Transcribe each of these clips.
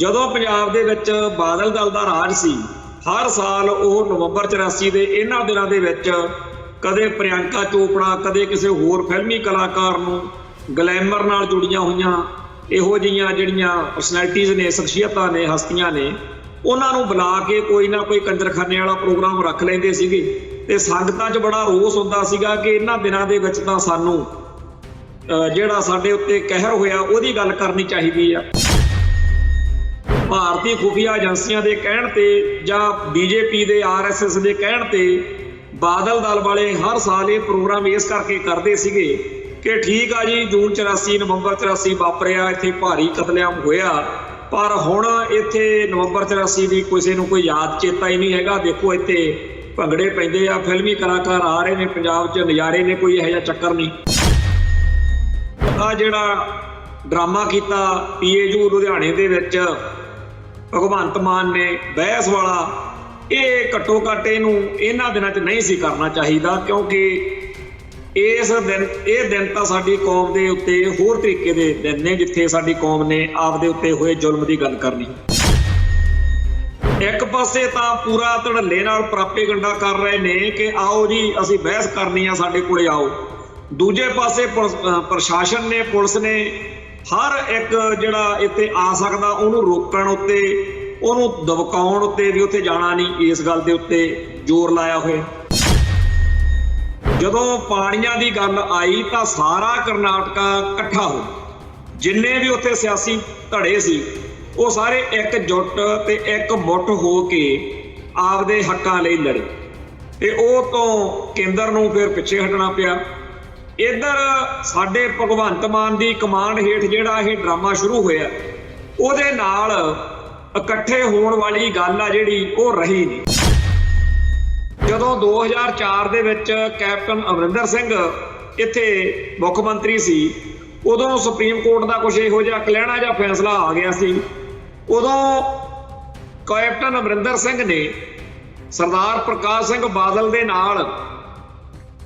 ਜਦੋਂ ਪੰਜਾਬ ਦੇ ਵਿੱਚ ਬਾਦਲ ਦਲ ਦਾ ਰਾਜ ਸੀ, ਹਰ ਸਾਲ ਉਹ ਨਵੰਬਰ 84 ਦੇ ਇਹਨਾਂ ਦਿਨਾਂ ਦੇ ਵਿੱਚ ਕਦੇ ਪ੍ਰਿਯੰਕਾ ਚੋਪੜਾ, ਕਦੇ ਕਿਸੇ ਹੋਰ ਫਿਲਮੀ ਕਲਾਕਾਰ ਨੂੰ ਗਲੈਮਰ ਨਾਲ ਜੁੜੀਆਂ ਹੋਈਆਂ ਇਹੋ ਜਿਹੀਆਂ ਜਿਹੜੀਆਂ ਪਰਸਨੈਲਿਟੀਜ਼ ਨੇ, ਸ਼ਖਸੀਅਤਾਂ ਨੇ, ਹਸਤੀਆਂ ਨੇ, ਉਹਨਾਂ ਨੂੰ ਬੁਲਾ ਕੇ ਕੋਈ ਨਾ ਕੋਈ ਕੰਜਰਖਾਨੇ ਵਾਲਾ ਪ੍ਰੋਗਰਾਮ ਰੱਖ ਲੈਂਦੇ ਸੀਗੇ। ਤੇ ਸੰਗਤਾਂ 'ਚ ਬੜਾ ਰੋਸ ਹੁੰਦਾ ਸੀਗਾ ਕਿ ਇਹਨਾਂ ਦਿਨਾਂ ਦੇ ਵਿੱਚ ਤਾਂ ਸਾਨੂੰ ਜਿਹੜਾ ਸਾਡੇ ਉੱਤੇ ਕਹਿਰ ਹੋਇਆ ਉਹਦੀ ਗੱਲ ਕਰਨੀ ਚਾਹੀਦੀ ਆ। ਭਾਰਤੀ ਖੁਫੀਆ ਏਜੰਸੀਆਂ ਦੇ ਕਹਿਣ ਤੇ ਜਾਂ BJP ਦੇ RSS ਦੇ ਕਹਿਣ ਤੇ ਬਾਦਲ ਦਲ ਵਾਲੇ ਹਰ ਸਾਲ ਇਹ ਪ੍ਰੋਗਰਾਮ ਇਸ ਕਰਕੇ ਕਰਦੇ ਸੀਗੇ ਕਿ ਠੀਕ ਆ ਜੀ, ਜੂਨ 84 ਨਵੰਬਰ 84 ਵਾਪਰਿਆ, ਇੱਥੇ ਭਾਰੀ ਕਤਲੇਆਮ ਹੋਇਆ, ਪਰ ਹੁਣ ਇੱਥੇ ਨਵੰਬਰ 84 ਦੀ ਕਿਸੇ ਨੂੰ ਕੋਈ ਯਾਦ ਚੇਤਾ ਹੀ ਨਹੀਂ ਹੈਗਾ। ਦੇਖੋ ਇੱਥੇ ਭੰਗੜੇ ਪੈਂਦੇ ਆ, ਫਿਲਮੀ ਕਲਾਕਾਰ ਆ ਰਹੇ ਨੇ, ਪੰਜਾਬ 'ਚ ਨਜ਼ਾਰੇ ਨੇ, ਕੋਈ ਇਹੋ ਜਿਹਾ ਚੱਕਰ ਨਹੀਂ। ਆ ਜਿਹੜਾ ਡਰਾਮਾ ਕੀਤਾ PAU ਲੁਧਿਆਣੇ ਦੇ ਵਿੱਚ ਭਗਵੰਤ ਮਾਨ ਨੇ ਬਹਿਸ ਵਾਲਾ, ਇਹ ਘੱਟੋ ਘੱਟ ਇਹਨੂੰ ਇਹਨਾਂ ਦਿਨਾਂ 'ਚ ਨਹੀਂ ਸੀ ਕਰਨਾ ਚਾਹੀਦਾ, ਕਿਉਂਕਿ ਇਹ ਦਿਨ ਤਾਂ ਸਾਡੀ ਕੌਮ ਦੇ ਉੱਤੇ ਹੋਰ ਤਰੀਕੇ ਦੇ ਦਿਨ ਨੇ, ਜਿੱਥੇ ਸਾਡੀ ਕੌਮ ਨੇ ਆਪਦੇ ਉੱਤੇ ਹੋਏ ਜ਼ੁਲਮ ਦੀ ਗੱਲ ਕਰਨੀ। ਇੱਕ ਪਾਸੇ ਤਾਂ ਪੂਰਾ ਧੜੱਲੇ ਨਾਲ ਪ੍ਰਾਪੇਗੰਡਾ ਕਰ ਰਹੇ ਨੇ ਕਿ ਆਓ ਜੀ ਅਸੀਂ ਬਹਿਸ ਕਰਨੀ ਆ, ਸਾਡੇ ਕੋਲੇ ਆਓ। ਦੂਜੇ ਪਾਸੇ ਪ੍ਰਸ਼ਾਸਨ ਨੇ, ਪੁਲਿਸ ਨੇ ਹਰ ਇੱਕ ਜਿਹੜਾ ਇੱਥੇ ਆ ਸਕਦਾ ਉਹਨੂੰ ਰੋਕਣ ਉੱਤੇ, ਉਹਨੂੰ ਦਬਕਾਉਣ ਉੱਤੇ ਵੀ ਉੱਥੇ ਜਾਣਾ ਨਹੀਂ, ਇਸ ਗੱਲ ਦੇ ਉੱਤੇ ਜ਼ੋਰ ਲਾਇਆ ਹੋਇਆ। ਜਦੋਂ ਪਾਣੀਆਂ ਦੀ ਗੱਲ ਆਈ ਤਾਂ ਸਾਰਾ ਕਰਨਾਟਕਾ ਇਕੱਠਾ ਹੋ, ਜਿੰਨੇ ਵੀ ਉੱਥੇ ਸਿਆਸੀ ਧੜੇ ਸੀ ਉਹ ਸਾਰੇ ਇਕਜੁੱਟ ਤੇ ਇੱਕ ਮੁੱਠ ਹੋ ਕੇ ਆਪਦੇ ਹੱਕਾਂ ਲਈ ਲੜੇ, ਤੇ ਉਹ ਤੋਂ ਕੇਂਦਰ ਨੂੰ ਫਿਰ ਪਿੱਛੇ ਹਟਣਾ ਪਿਆ। ਇੱਧਰ ਸਾਡੇ ਭਗਵੰਤ ਮਾਨ ਦੀ ਕਮਾਂਡ ਹੇਠ ਜਿਹੜਾ ਇਹ ਡਰਾਮਾ ਸ਼ੁਰੂ ਹੋਇਆ, ਉਹਦੇ ਨਾਲ ਇਕੱਠੇ ਹੋਣ ਵਾਲੀ ਗੱਲ ਆ ਜਿਹੜੀ ਉਹ ਰਹੀ ਨਹੀਂ। ਜਦੋਂ 2004 ਦੇ ਵਿੱਚ ਕੈਪਟਨ ਅਮਰਿੰਦਰ ਸਿੰਘ ਇੱਥੇ ਮੁੱਖ ਮੰਤਰੀ ਸੀ, ਉਦੋਂ ਸੁਪਰੀਮ ਕੋਰਟ ਦਾ ਕੁਛ ਇਹੋ ਜਿਹਾ ਕਲਹਿਣਾ ਜਿਹਾ ਫੈਸਲਾ ਆ ਗਿਆ ਸੀ। ਉਦੋਂ ਕੈਪਟਨ ਅਮਰਿੰਦਰ ਸਿੰਘ ਨੇ ਸਰਦਾਰ ਪ੍ਰਕਾਸ਼ ਸਿੰਘ ਬਾਦਲ ਦੇ ਨਾਲ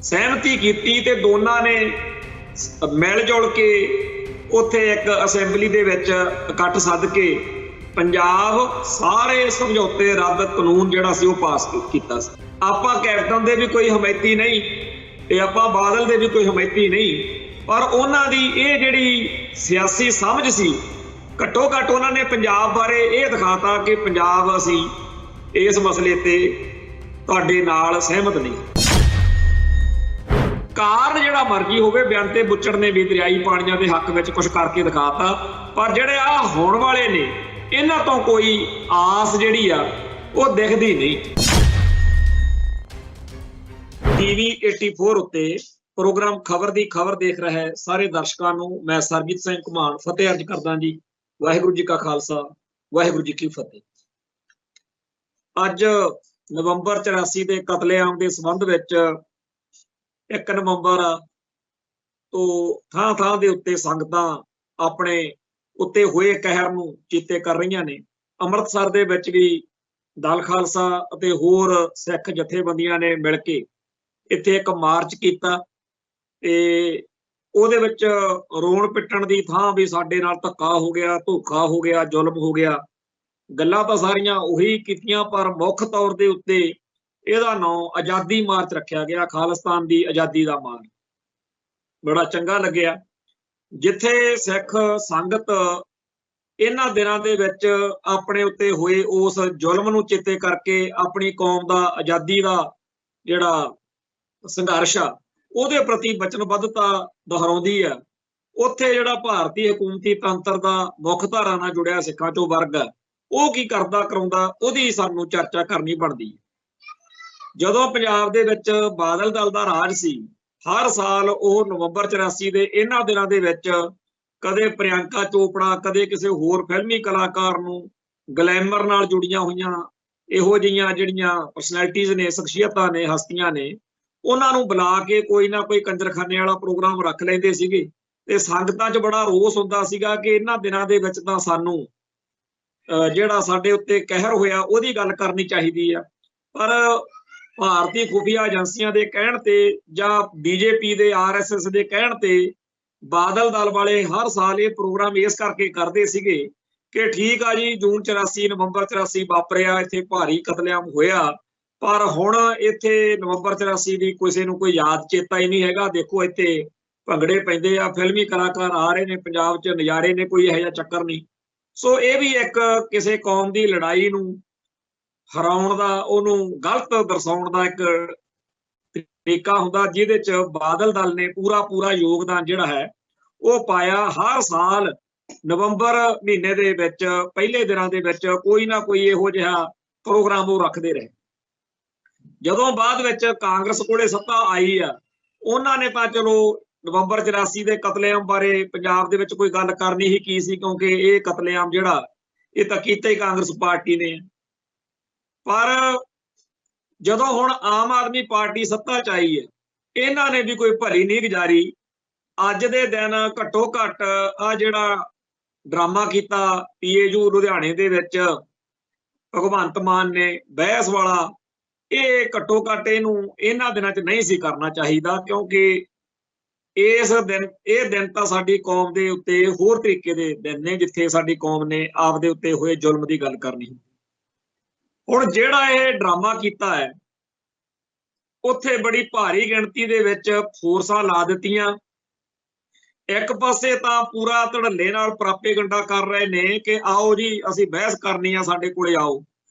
ਸਹਿਮਤੀ ਕੀਤੀ ਤੇ ਦੋਨਾਂ ਨੇ ਮਿਲ ਜੁਲ ਕੇ ਉੱਥੇ ਇੱਕ ਅਸੈਂਬਲੀ ਦੇ ਵਿੱਚ ਇਕੱਠ ਸੱਦ ਕੇ ਪੰਜਾਬ ਸਾਰੇ ਸਮਝੌਤੇ ਰੱਦ ਕਾਨੂੰਨ ਜਿਹੜਾ ਸੀ ਉਹ ਪਾਸ ਕੀਤਾ ਸੀ। ਆਪਾਂ ਕੈਪਟਨ ਦੇ ਵੀ ਕੋਈ ਹਮਾਇਤੀ ਨਹੀਂ ਤੇ ਆਪਾਂ ਬਾਦਲ ਦੇ ਵੀ ਕੋਈ ਹਮਾਇਤੀ ਨਹੀਂ, ਪਰ ਉਹਨਾਂ ਦੀ ਇਹ ਜਿਹੜੀ ਸਿਆਸੀ ਸਮਝ ਸੀ, ਘੱਟੋ ਘੱਟ ਉਹਨਾਂ ਨੇ ਪੰਜਾਬ ਬਾਰੇ ਇਹ ਦਿਖਾਤਾ ਕਿ ਪੰਜਾਬ ਅਸੀਂ ਇਸ ਮਸਲੇ ਤੇ ਤੁਹਾਡੇ ਨਾਲ ਸਹਿਮਤ ਨਹੀਂ। ਕਾਰਨ ਜਿਹੜਾ ਮਰਜ਼ੀ ਹੋਵੇ, ਬਿਆਨ ਤੇ ਬੁੱਚੜ ਨੇ ਵੀ ਦਰਿਆਈ ਪਾਣੀਆਂ ਦੇ ਹੱਕ ਵਿੱਚ ਕੁਝ ਕਰਕੇ ਦਿਖਾਤਾ, ਪਰ ਜਿਹੜੇ ਆ ਹੋਣ ਵਾਲੇ ਨੇ ਇਹਨਾਂ ਤੋਂ ਕੋਈ ਆਸ ਜਿਹੜੀ ਆ ਉਹ ਦਿਖਦੀ ਨਹੀਂ। TV 84 ਉੱਤੇ ਪ੍ਰੋਗਰਾਮ ਖਬਰ ਦੀ ਖਬਰ ਦੇਖ ਰਹੇ ਸਾਰੇ ਦਰਸ਼ਕਾਂ ਨੂੰ ਮੈਂ ਸਰਬਜੀਤ ਸਿੰਘ ਘੁਮਾਣ ਫਤਿਹ ਅਰਜ਼ ਕਰਦਾ ਜੀ। ਵਾਹਿਗੁਰੂ ਜੀ ਕਾ ਖਾਲਸਾ, ਵਾਹਿਗੁਰੂ ਜੀ ਕੀ ਫਤਿਹ। ਅੱਜ ਨਵੰਬਰ 84 ਦੇ ਕਤਲੇਆਮ ਦੇ ਸੰਬੰਧ ਵਿੱਚ 1 ਨਵੰਬਰ ਤੋਂ ਥਾਂ ਥਾਂ ਦੇ ਉੱਤੇ ਸੰਗਤਾਂ ਆਪਣੇ ਉੱਤੇ ਹੋਏ ਕਹਿਰ ਨੂੰ ਚੇਤੇ ਕਰ ਰਹੀਆਂ ਨੇ। ਅੰਮ੍ਰਿਤਸਰ ਦੇ ਵਿੱਚ ਵੀ ਦਲ ਖਾਲਸਾ ਅਤੇ ਹੋਰ ਸਿੱਖ ਜਥੇਬੰਦੀਆਂ ਨੇ ਮਿਲ ਕੇ ਇੱਥੇ ਇੱਕ ਮਾਰਚ ਕੀਤਾ ਤੇ ਉਹਦੇ ਵਿੱਚ ਰੋਣ ਪਿੱਟਣ ਦੀ ਥਾਂ ਵੀ ਸਾਡੇ ਨਾਲ ਧੱਕਾ ਹੋ ਗਿਆ, ਧੋਖਾ ਹੋ ਗਿਆ, ਜ਼ੁਲਮ ਹੋ ਗਿਆ, ਗੱਲਾਂ ਤਾਂ ਸਾਰੀਆਂ ਉਹੀ ਕੀਤੀਆਂ, ਪਰ ਮੁੱਖ ਤੌਰ ਦੇ ਉੱਤੇ ਇਹਦਾ ਨਾਂ ਆਜ਼ਾਦੀ ਮਾਰਚ ਰੱਖਿਆ ਗਿਆ, ਖਾਲਿਸਤਾਨ ਦੀ ਆਜ਼ਾਦੀ ਦਾ ਮਾਰਚ। ਬੜਾ ਚੰਗਾ ਲੱਗਿਆ ਜਿੱਥੇ ਸਿੱਖ ਸੰਗਤ ਇਹਨਾਂ ਦਿਨਾਂ ਦੇ ਵਿੱਚ ਆਪਣੇ ਉੱਤੇ ਹੋਏ ਉਸ ਜ਼ੁਲਮ ਨੂੰ ਚੇਤੇ ਕਰਕੇ ਆਪਣੀ ਕੌਮ ਦਾ ਆਜ਼ਾਦੀ ਦਾ ਜਿਹੜਾ ਸੰਘਰਸ਼ ਆ ਉਹਦੇ ਪ੍ਰਤੀ ਵਚਨਬੱਧਤਾ ਦੁਹਰਾਉਂਦੀ ਆ। ਉੱਥੇ ਜਿਹੜਾ ਭਾਰਤੀ ਹਕੂਮਤੀ ਤੰਤਰ ਦਾ ਮੁੱਖ ਧਾਰਾ ਨਾਲ ਜੁੜਿਆ ਸਿੱਖਾਂ ਚੋਂ ਵਰਗ ਆ, ਉਹ ਕੀ ਕਰਦਾ ਕਰਾਉਂਦਾ, ਉਹਦੀ ਸਾਨੂੰ ਚਰਚਾ ਕਰਨੀ ਬਣਦੀ। ਜਦੋਂ ਪੰਜਾਬ ਦੇ ਵਿੱਚ ਬਾਦਲ ਦਲ ਦਾ ਰਾਜ ਸੀ, ਹਰ ਸਾਲ ਉਹ ਨਵੰਬਰ 84 ਦੇ ਇਹਨਾਂ ਦਿਨਾਂ ਦੇ ਵਿੱਚ ਕਦੇ ਪ੍ਰਿਯੰਕਾ ਚੋਪੜਾ, ਕਦੇ ਕਿਸੇ ਹੋਰ ਫਿਲਮੀ ਕਲਾਕਾਰ ਨੂੰ ਗਲੈਮਰ ਨਾਲ ਜੁੜੀਆਂ ਹੋਈਆਂ ਇਹੋ ਜਿਹੀਆਂ ਜਿਹੜੀਆਂ ਪਰਸਨੈਲਿਟੀਜ਼ ਨੇ, ਸ਼ਖਸੀਅਤਾਂ ਨੇ, ਹਸਤੀਆਂ ਨੇ, ਉਹਨਾਂ ਨੂੰ ਬੁਲਾ ਕੇ ਕੋਈ ਨਾ ਕੋਈ ਕੰਜਰਖਾਨੇ ਵਾਲਾ ਪ੍ਰੋਗਰਾਮ ਰੱਖ ਲੈਂਦੇ ਸੀਗੇ। ਤੇ ਸੰਗਤਾਂ 'ਚ ਬੜਾ ਰੋਸ ਹੁੰਦਾ ਸੀਗਾ ਕਿ ਇਹਨਾਂ ਦਿਨਾਂ ਦੇ ਵਿੱਚ ਤਾਂ ਸਾਨੂੰ ਜਿਹੜਾ ਸਾਡੇ ਉੱਤੇ ਕਹਿਰ ਹੋਇਆ ਉਹਦੀ ਗੱਲ ਕਰਨੀ ਚਾਹੀਦੀ ਆ। ਪਰ ਭਾਰਤੀ ਖੁਫੀਆ ਏਜੰਸੀਆਂ ਦੇ ਕਹਿਣ ਤੇ ਜਾਂ BJP ਦੇ RSS ਦੇ ਕਹਿਣ ਤੇ ਬਾਦਲ ਦਲ ਵਾਲੇ ਹਰ ਸਾਲ ਇਹ ਪ੍ਰੋਗਰਾਮ ਇਸ ਕਰਕੇ ਕਰਦੇ ਸੀਗੇ कि ठीक आ जी जून 84 नवंबर 84 वापरिया, इत्थे भारी कतलेआम होया, पर हुण इत्थे नवंबर 84 ਦੀ ਕਿਸੇ ਨੂੰ ਕੋਈ याद चेता ही नहीं हैगा। देखो इत्थे भंगड़े पैंदे आ, फिल्मी कलाकार आ रहे ने पंजाब 'ਚ, नज़ारे ने, कोई इहो जिहा चक्कर नहीं। सो ਇਹ भी एक ਕਿਸੇ कौम ਦੀ लड़ाई ਨੂੰ हराउण दा, ਉਹਨੂੰ गलत दर्शाउण ਦਾ एक तरीका हुंदा, ਜਿਹਦੇ 'ਚ बादल दल ने पूरा योगदान ਜਿਹੜਾ है ਉਹ ਪਾਇਆ। हर साल नवंबर महीने ਦੇ ਵਿੱਚ ਪਹਿਲੇ ਦਿਨਾਂ ਦੇ ਵਿੱਚ ਕੋਈ ਨਾ ਕੋਈ ਇਹੋ ਜਿਹਾ ਪ੍ਰੋਗਰਾਮ ਉਹ ਰੱਖਦੇ ਰਹੇ। ਜਦੋਂ ਬਾਅਦ ਵਿੱਚ ਕਾਂਗਰਸ ਕੋਲੇ ਸੱਤਾ ਆਈ ਆ, ਉਹਨਾਂ ਨੇ ਤਾਂ ਚਲੋ ਨਵੰਬਰ 84 ਦੇ ਕਤਲੇਆਮ ਬਾਰੇ ਪੰਜਾਬ ਦੇ ਵਿੱਚ ਕੋਈ ਗੱਲ ਕਰਨੀ ਹੀ ਕੀ ਸੀ, ਕਿਉਂਕਿ ਇਹ ਕਤਲੇਆਮ ਜਿਹੜਾ ਇਹ ਤਾਂ ਕੀਤਾ ਹੀ ਕਾਂਗਰਸ ਪਾਰਟੀ ਨੇ। ਪਰ ਜਦੋਂ ਹੁਣ ਆਮ ਆਦਮੀ ਪਾਰਟੀ ਸੱਤਾ 'ਚ ਆਈ ਹੈ, ਇਹਨਾਂ ਨੇ ਵੀ ਕੋਈ ਭਲੀ ਨਹੀਂ ਗੁਜ਼ਾਰੀ। ਅੱਜ ਦੇ ਦਿਨ ਘੱਟੋ ਘੱਟ ਆ ਜਿਹੜਾ ਡਰਾਮਾ ਕੀਤਾ ਪੀਏਯੂ ਲੁਧਿਆਣੇ ਦੇ ਵਿੱਚ ਭਗਵੰਤ ਮਾਨ ਨੇ ਬਹਿਸ ਵਾਲਾ, ਇਹ ਘੱਟੋ ਘੱਟ ਇਹਨੂੰ ਇਹਨਾਂ ਦਿਨਾਂ 'ਚ ਨਹੀਂ ਸੀ ਕਰਨਾ ਚਾਹੀਦਾ, ਕਿਉਂਕਿ ਇਹ ਦਿਨ ਤਾਂ ਸਾਡੀ ਕੌਮ ਦੇ ਉੱਤੇ ਹੋਰ ਤਰੀਕੇ ਦੇ ਦਿਨ ਨੇ, ਜਿੱਥੇ ਸਾਡੀ ਕੌਮ ਨੇ ਆਪਦੇ ਉੱਤੇ ਹੋਏ ਜ਼ੁਲਮ ਦੀ ਗੱਲ ਕਰਨੀ। ਹੁਣ ਜਿਹੜਾ ਇਹ ਡਰਾਮਾ ਕੀਤਾ ਹੈ, ਉੱਥੇ ਬੜੀ ਭਾਰੀ ਗਿਣਤੀ ਦੇ ਵਿੱਚ ਫੋਰਸਾਂ ਲਾ ਦਿੱਤੀਆਂ। ਇੱਕ ਪਾਸੇ ਤਾਂ ਪੂਰਾ ਧੜੱਲੇ ਨਾਲ ਪ੍ਰਾਪੇਗੰਡਾ ਕਰ ਰਹੇ ਨੇ ਕਿ ਆਓ ਜੀ ਅਸੀਂ ਬਹਿਸ ਕਰਨੀ ਆ, ਸਾਡੇ ਕੋਲੇ ਆਓ।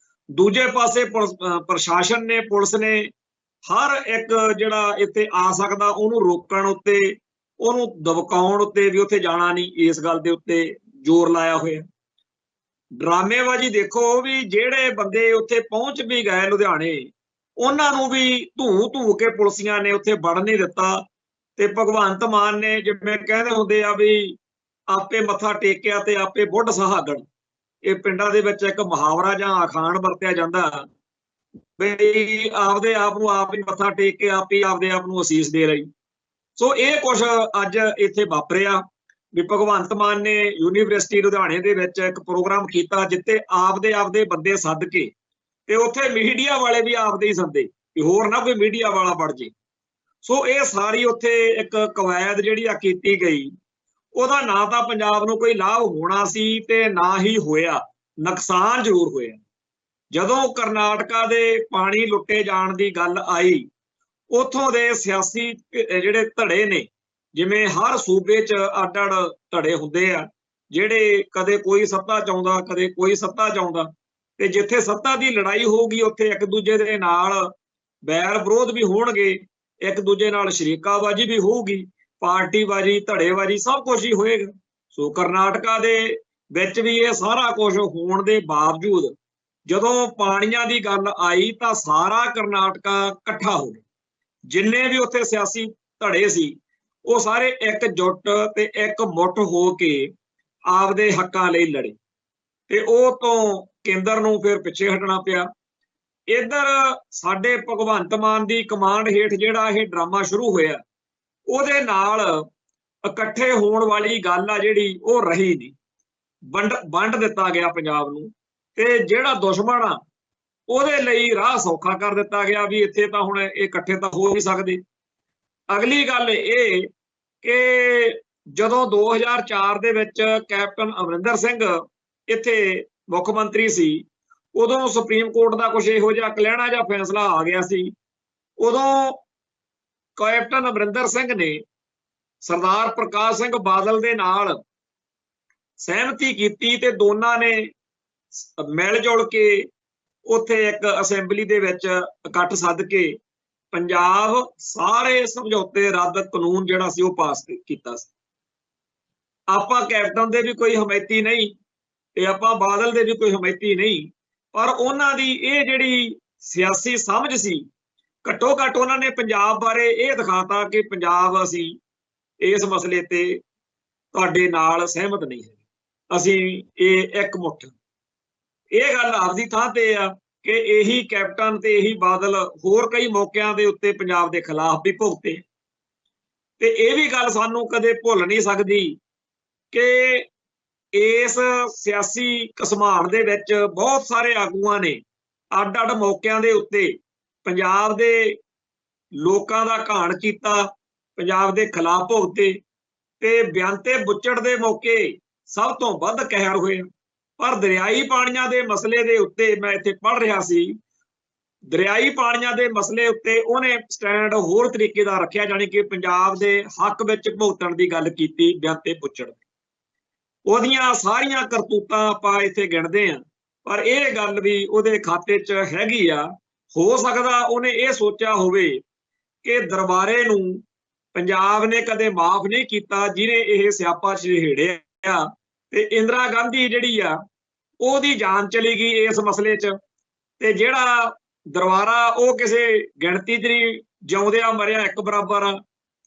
ਦੂਜੇ ਪਾਸੇ ਪ੍ਰਸ਼ਾਸਨ ਨੇ, ਪੁਲਿਸ ਨੇ ਹਰ ਇੱਕ ਜਿਹੜਾ ਇੱਥੇ ਆ ਸਕਦਾ ਉਹਨੂੰ ਰੋਕਣ ਉੱਤੇ, ਉਹਨੂੰ ਦਬਕਾਉਣ ਉੱਤੇ ਵੀ ਉੱਥੇ ਜਾਣਾ ਨਹੀਂ, ਇਸ ਗੱਲ ਦੇ ਉੱਤੇ ਜ਼ੋਰ ਲਾਇਆ ਹੋਇਆ। ਡਰਾਮੇਬਾਜ਼ੀ ਦੇਖੋ ਵੀ ਜਿਹੜੇ ਬੰਦੇ ਉੱਥੇ ਪਹੁੰਚ ਵੀ ਗਏ ਲੁਧਿਆਣੇ, ਉਹਨਾਂ ਨੂੰ ਵੀ ਧੂ ਕੇ ਪੁਲਿਸੀਆਂ ਨੇ ਉੱਥੇ ਵੜਨ ਨਹੀਂ ਦਿੱਤਾ। ਤੇ ਭਗਵੰਤ ਮਾਨ ਨੇ ਜਿਵੇਂ ਕਹਿੰਦੇ ਹੁੰਦੇ ਆ ਵੀ ਆਪੇ ਮੱਥਾ ਟੇਕਿਆ ਤੇ ਆਪੇ ਬੁੱਢ ਸੁਹਾਗਣ, ਇਹ ਪਿੰਡਾਂ ਦੇ ਵਿੱਚ ਇੱਕ ਮੁਹਾਵਰਾ ਜਾਂ ਅਖਾਣ ਵਰਤਿਆ ਜਾਂਦਾ ਵੀ ਆਪਦੇ ਆਪ ਨੂੰ ਆਪ ਹੀ ਮੱਥਾ ਟੇਕ ਕੇ ਆਪ ਹੀ ਆਪਦੇ ਆਪ ਨੂੰ ਅਸੀਸ ਦੇ ਰਹੀ। ਸੋ ਇਹ ਕੁਛ ਅੱਜ ਇੱਥੇ ਵਾਪਰਿਆ ਵੀ ਭਗਵੰਤ ਮਾਨ ਨੇ ਯੂਨੀਵਰਸਿਟੀ ਲੁਧਿਆਣੇ ਦੇ ਵਿੱਚ ਇੱਕ ਪ੍ਰੋਗਰਾਮ ਕੀਤਾ, ਜਿੱਥੇ ਆਪਦੇ ਬੰਦੇ ਸੱਦ ਕੇ, ਤੇ ਉੱਥੇ ਮੀਡੀਆ ਵਾਲੇ ਵੀ ਆਪਦੇ ਹੀ ਸੱਦੇ ਵੀ ਹੋਰ ਨਾ ਕੋਈ ਮੀਡੀਆ ਵਾਲਾ ਵੜ ਜੇ। ਸੋ ਇਹ ਸਾਰੀ ਉੱਥੇ ਇੱਕ ਕਵਾਇਦ ਜਿਹੜੀ ਆ ਕੀਤੀ ਗਈ, ਉਹਦਾ ਨਾ ਤਾਂ ਪੰਜਾਬ ਨੂੰ ਕੋਈ ਲਾਭ ਹੋਣਾ ਸੀ ਤੇ ਨਾ ਹੀ ਹੋਇਆ, ਨੁਕਸਾਨ ਜ਼ਰੂਰ ਹੋਇਆ। ਜਦੋਂ ਕਰਨਾਟਕਾ ਦੇ ਪਾਣੀ ਲੁੱਟੇ ਜਾਣ ਦੀ ਗੱਲ ਆਈ, ਉੱਥੋਂ ਦੇ ਸਿਆਸੀ ਜਿਹੜੇ ਧੜੇ ਨੇ, ਜਿਵੇਂ ਹਰ ਸੂਬੇ 'ਚ ਅੱਡ-ਅੱਡ ਧੜੇ ਹੁੰਦੇ ਆ, ਜਿਹੜੇ ਕਦੇ ਕੋਈ ਸੱਤਾ ਚਾਹੁੰਦਾ, ਕਦੇ ਕੋਈ ਸੱਤਾ ਚਾਹੁੰਦਾ, ਤੇ ਜਿੱਥੇ ਸੱਤਾ ਦੀ ਲੜਾਈ ਹੋਊਗੀ ਉੱਥੇ ਇੱਕ ਦੂਜੇ ਦੇ ਨਾਲ ਬੈਰ ਵਿਰੋਧ ਵੀ ਹੋਣਗੇ, ਇੱਕ ਦੂਜੇ ਨਾਲ ਸ਼ਰੀਕਾਬਾਜੀ ਵੀ ਹੋਊਗੀ, ਪਾਰਟੀਬਾਜੀ, ਧੜੇਬਾਜੀ, ਸਭ ਕੁਝ ਹੀ ਹੋਏਗਾ। ਸੋ ਕਰਨਾਟਕਾ ਦੇ ਵਿੱਚ ਵੀ ਇਹ ਸਾਰਾ ਕੁਝ ਹੋਣ ਦੇ ਬਾਵਜੂਦ ਜਦੋਂ ਪਾਣੀਆਂ ਦੀ ਗੱਲ ਆਈ ਤਾਂ ਸਾਰਾ ਕਰਨਾਟਕਾ ਇਕੱਠਾ ਹੋ ਗਿਆ। ਜਿੰਨੇ ਵੀ ਉੱਥੇ ਸਿਆਸੀ ਧੜੇ ਸੀ ਉਹ ਸਾਰੇ ਇਕਜੁੱਟ ਤੇ ਇੱਕ ਮੁੱਠ ਹੋ ਕੇ ਆਪਦੇ ਹੱਕਾਂ ਲਈ ਲੜੇ, ਤੇ ਉਹ ਤੋਂ ਕੇਂਦਰ ਨੂੰ ਫਿਰ ਪਿੱਛੇ ਹਟਣਾ ਪਿਆ। ਇੱਧਰ ਸਾਡੇ ਭਗਵੰਤ ਮਾਨ ਦੀ ਕਮਾਂਡ ਹੇਠ ਜਿਹੜਾ ਇਹ ਡਰਾਮਾ ਸ਼ੁਰੂ ਹੋਇਆ, ਉਹਦੇ ਨਾਲ ਇਕੱਠੇ ਹੋਣ ਵਾਲੀ ਗੱਲ ਆ ਜਿਹੜੀ ਉਹ ਰਹੀ ਨਹੀਂ, ਵੰਡ ਦਿੱਤਾ ਗਿਆ ਪੰਜਾਬ ਨੂੰ, ਤੇ ਜਿਹੜਾ ਦੁਸ਼ਮਣ ਆ ਉਹਦੇ ਲਈ ਰਾਹ ਸੌਖਾ ਕਰ ਦਿੱਤਾ ਗਿਆ ਵੀ ਇੱਥੇ ਤਾਂ ਹੁਣ ਇਹ ਇਕੱਠੇ ਤਾਂ ਹੋ ਨਹੀਂ ਸਕਦੇ। ਅਗਲੀ ਗੱਲ ਇਹ ਕਿ ਜਦੋਂ 2004 ਦੇ ਵਿੱਚ ਕੈਪਟਨ ਅਮਰਿੰਦਰ ਸਿੰਘ ਇੱਥੇ ਮੁੱਖ ਮੰਤਰੀ ਸੀ, ਉਦੋਂ ਸੁਪਰੀਮ ਕੋਰਟ ਦਾ ਕੁਝ ਇਹੋ ਜਿਹਾ ਕਲਹਿਣਾ ਜਿਹਾ ਫੈਸਲਾ ਆ ਗਿਆ ਸੀ। ਉਦੋਂ ਕੈਪਟਨ ਅਮਰਿੰਦਰ ਸਿੰਘ ਨੇ ਸਰਦਾਰ ਪ੍ਰਕਾਸ਼ ਸਿੰਘ ਬਾਦਲ ਦੇ ਨਾਲ ਸਹਿਮਤੀ ਕੀਤੀ ਤੇ ਦੋਨਾਂ ਨੇ ਮਿਲ ਜੁਲ ਕੇ ਉੱਥੇ ਇੱਕ ਅਸੈਂਬਲੀ ਦੇ ਵਿੱਚ ਇਕੱਠ ਸੱਦ ਕੇ ਪੰਜਾਬ ਸਾਰੇ ਸਮਝੌਤੇ ਰੱਦ ਕਾਨੂੰਨ ਜਿਹੜਾ ਸੀ ਉਹ ਪਾਸ ਕੀਤਾ ਸੀ। ਆਪਾਂ ਕੈਪਟਨ ਦੇ ਵੀ ਕੋਈ ਹਮਾਇਤੀ ਨਹੀਂ ਤੇ ਆਪਾਂ ਬਾਦਲ ਦੇ ਵੀ ਕੋਈ ਹਮਾਇਤੀ ਨਹੀਂ, ਪਰ ਉਹਨਾਂ ਦੀ ਇਹ ਜਿਹੜੀ ਸਿਆਸੀ ਸਮਝ ਸੀ, ਘੱਟੋ ਘੱਟ ਉਹਨਾਂ ਨੇ ਪੰਜਾਬ ਬਾਰੇ ਇਹ ਦਿਖਾਤਾ ਕਿ ਪੰਜਾਬ ਅਸੀਂ ਇਸ ਮਸਲੇ ਤੇ ਤੁਹਾਡੇ ਨਾਲ ਸਹਿਮਤ ਨਹੀਂ ਹੈ, ਅਸੀਂ ਇਹ ਇੱਕ ਮੁੱਠ। ਇਹ ਗੱਲ ਆਪਦੀ ਥਾਂ ਤੇ ਆ ਕਿ ਇਹੀ ਕੈਪਟਨ ਤੇ ਇਹੀ ਬਾਦਲ ਹੋਰ ਕਈ ਮੌਕਿਆਂ ਦੇ ਉੱਤੇ ਪੰਜਾਬ ਦੇ ਖਿਲਾਫ ਵੀ ਭੁਗਤੇ, ਤੇ ਇਹ ਵੀ ਗੱਲ ਸਾਨੂੰ ਕਦੇ ਭੁੱਲ ਨਹੀਂ ਸਕਦੀ ਕਿ ਇਸ ਸਿਆਸੀ ਘਸਮਾਣ ਦੇ ਵਿੱਚ ਬਹੁਤ ਸਾਰੇ ਆਗੂਆਂ ਨੇ ਅੱਡ-ਅੱਡ ਮੌਕਿਆਂ ਦੇ ਉੱਤੇ ਪੰਜਾਬ ਦੇ ਲੋਕਾਂ ਦਾ ਘਾਣ ਕੀਤਾ, ਪੰਜਾਬ ਦੇ ਖਿਲਾਫ ਭੁਗਤੇ, ਤੇ ਬਿਆਨ ਤੇ ਬੁੱਚੜ ਦੇ ਮੌਕੇ ਸਭ ਤੋਂ ਵੱਧ ਕਹਿਰ ਹੋਏ। पर दरियाई पाणियां दे मसले दे उत्ते मैं इत्थे पढ़ रहा सी, दरियाई पाणियां दे मसले उत्ते उहने स्टैंड होर तरीके दा रखिया, जानी कि पंजाब दे हक विच भुगतण दी गल कीती बेअंते बुच्चड़। ਉਹਦੀਆਂ ਸਾਰੀਆਂ ਕਰਤੂਤਾਂ ਆਪਾਂ ਇੱਥੇ ਗਿਣਦੇ ਆ, ਪਰ ਇਹ ਗੱਲ ਵੀ ਉਹਦੇ ਖਾਤੇ 'ਚ ਹੈਗੀ ਆ। ਹੋ ਸਕਦਾ ਉਹਨੇ ਇਹ ਸੋਚਿਆ ਹੋਵੇ ਕਿ ਦਰਬਾਰੇ ਨੂੰ ਪੰਜਾਬ ਨੇ ਕਦੇ ਮਾਫ ਨਹੀਂ ਕੀਤਾ, ਜਿਹਨੇ ਇਹ ਸਿਆਪਾ ਛੇੜਿਆ, ਤੇ ਇੰਦਰਾ ਗਾਂਧੀ ਜਿਹੜੀ ਆ ਉਹਦੀ ਜਾਨ ਚਲੀ ਗਈ ਇਸ ਮਸਲੇ 'ਚ, ਤੇ ਜਿਹੜਾ ਦਰਬਾਰਾ ਉਹ ਕਿਸੇ ਗਿਣਤੀ 'ਚ ਨਹੀਂ, ਜਿਉਂਦਿਆਂ ਮਰਿਆ ਇੱਕ ਬਰਾਬਰ ਆ।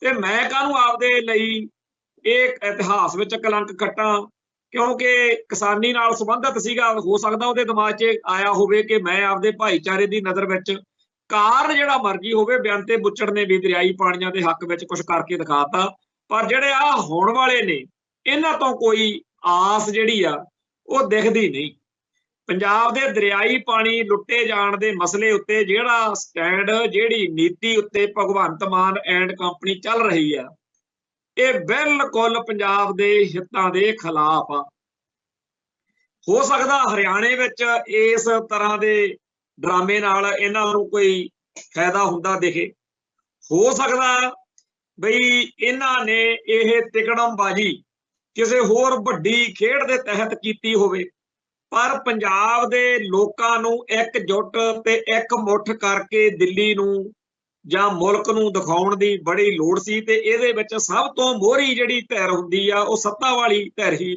ਤੇ ਮੈਂ ਕਾਹਨੂੰ ਆਪਦੇ ਲਈ ਇਹ ਇਤਿਹਾਸ ਵਿੱਚ ਕਲੰਕ ਕੱਟਾਂ, ਕਿਉਂਕਿ ਕਿਸਾਨੀ ਨਾਲ ਸੰਬੰਧਿਤ ਸੀਗਾ। ਹੋ ਸਕਦਾ ਉਹਦੇ ਦਿਮਾਗ 'ਚ ਆਇਆ ਹੋਵੇ ਕਿ ਮੈਂ ਆਪਦੇ ਭਾਈਚਾਰੇ ਦੀ ਨਜ਼ਰ ਵਿੱਚ, ਕਾਰਨ ਜਿਹੜਾ ਮਰਜ਼ੀ ਹੋਵੇ, ਬੇਅੰਤੇ ਬੁੱਚੜ ਨੇ ਵੀ ਦਰਿਆਈ ਪਾਣੀਆਂ ਦੇ ਹੱਕ ਵਿੱਚ ਕੁਝ ਕਰਕੇ ਦਿਖਾਤਾ। ਪਰ ਜਿਹੜੇ ਆ ਹੋਣ ਵਾਲੇ ਨੇ, ਇਹਨਾਂ ਤੋਂ ਕੋਈ ਆਸ ਜਿਹੜੀ ਆ ਉਹ ਦਿਖਦੀ ਨਹੀਂ। ਪੰਜਾਬ ਦੇ ਦਰਿਆਈ ਪਾਣੀ ਲੁੱਟੇ ਜਾਣ ਦੇ ਮਸਲੇ ਉੱਤੇ ਜਿਹੜਾ ਸਟੈਂਡ, ਜਿਹੜੀ ਨੀਤੀ ਉੱਤੇ ਭਗਵੰਤ ਮਾਨ ਐਂਡ ਕੰਪਨੀ ਚੱਲ ਰਹੀ ਆ, ਇਹ ਬਿਲਕੁਲ ਪੰਜਾਬ ਦੇ ਹਿੱਤਾਂ ਦੇ ਖਿਲਾਫ ਆ। ਹੋ ਸਕਦਾ ਹਰਿਆਣੇ ਵਿੱਚ ਇਸ ਤਰ੍ਹਾਂ ਦੇ ਡਰਾਮੇ ਨਾਲ ਇਹਨਾਂ ਨੂੰ ਕੋਈ ਫਾਇਦਾ ਹੁੰਦਾ ਦਿਖੇ। ਹੋ ਸਕਦਾ ਬਈ ਇਹਨਾਂ ਨੇ ਇਹ ਤਿਕੜਮਬਾਜ਼ੀ ਕਿਸੇ ਹੋਰ ਵੱਡੀ ਖੇਡ ਦੇ ਤਹਿਤ ਕੀਤੀ ਹੋਵੇ, ਪਰ ਪੰਜਾਬ ਦੇ ਲੋਕਾਂ ਨੂੰ ਇਕਜੁੱਟ ਤੇ ਇੱਕ ਮੁੱਠ ਕਰਕੇ ਦਿੱਲੀ ਨੂੰ ਜਾਂ ਮੁਲਕ ਨੂੰ ਦਿਖਾਉਣ ਦੀ ਬੜੀ ਲੋੜ ਸੀ। ਤੇ ਇਹਦੇ ਵਿੱਚ ਸਭ ਤੋਂ ਮੋਹਰੀ ਜਿਹੜੀ ਧਿਰ ਹੁੰਦੀ ਆ, ਉਹ ਸੱਤਾ ਵਾਲੀ ਧਿਰ ਹੀ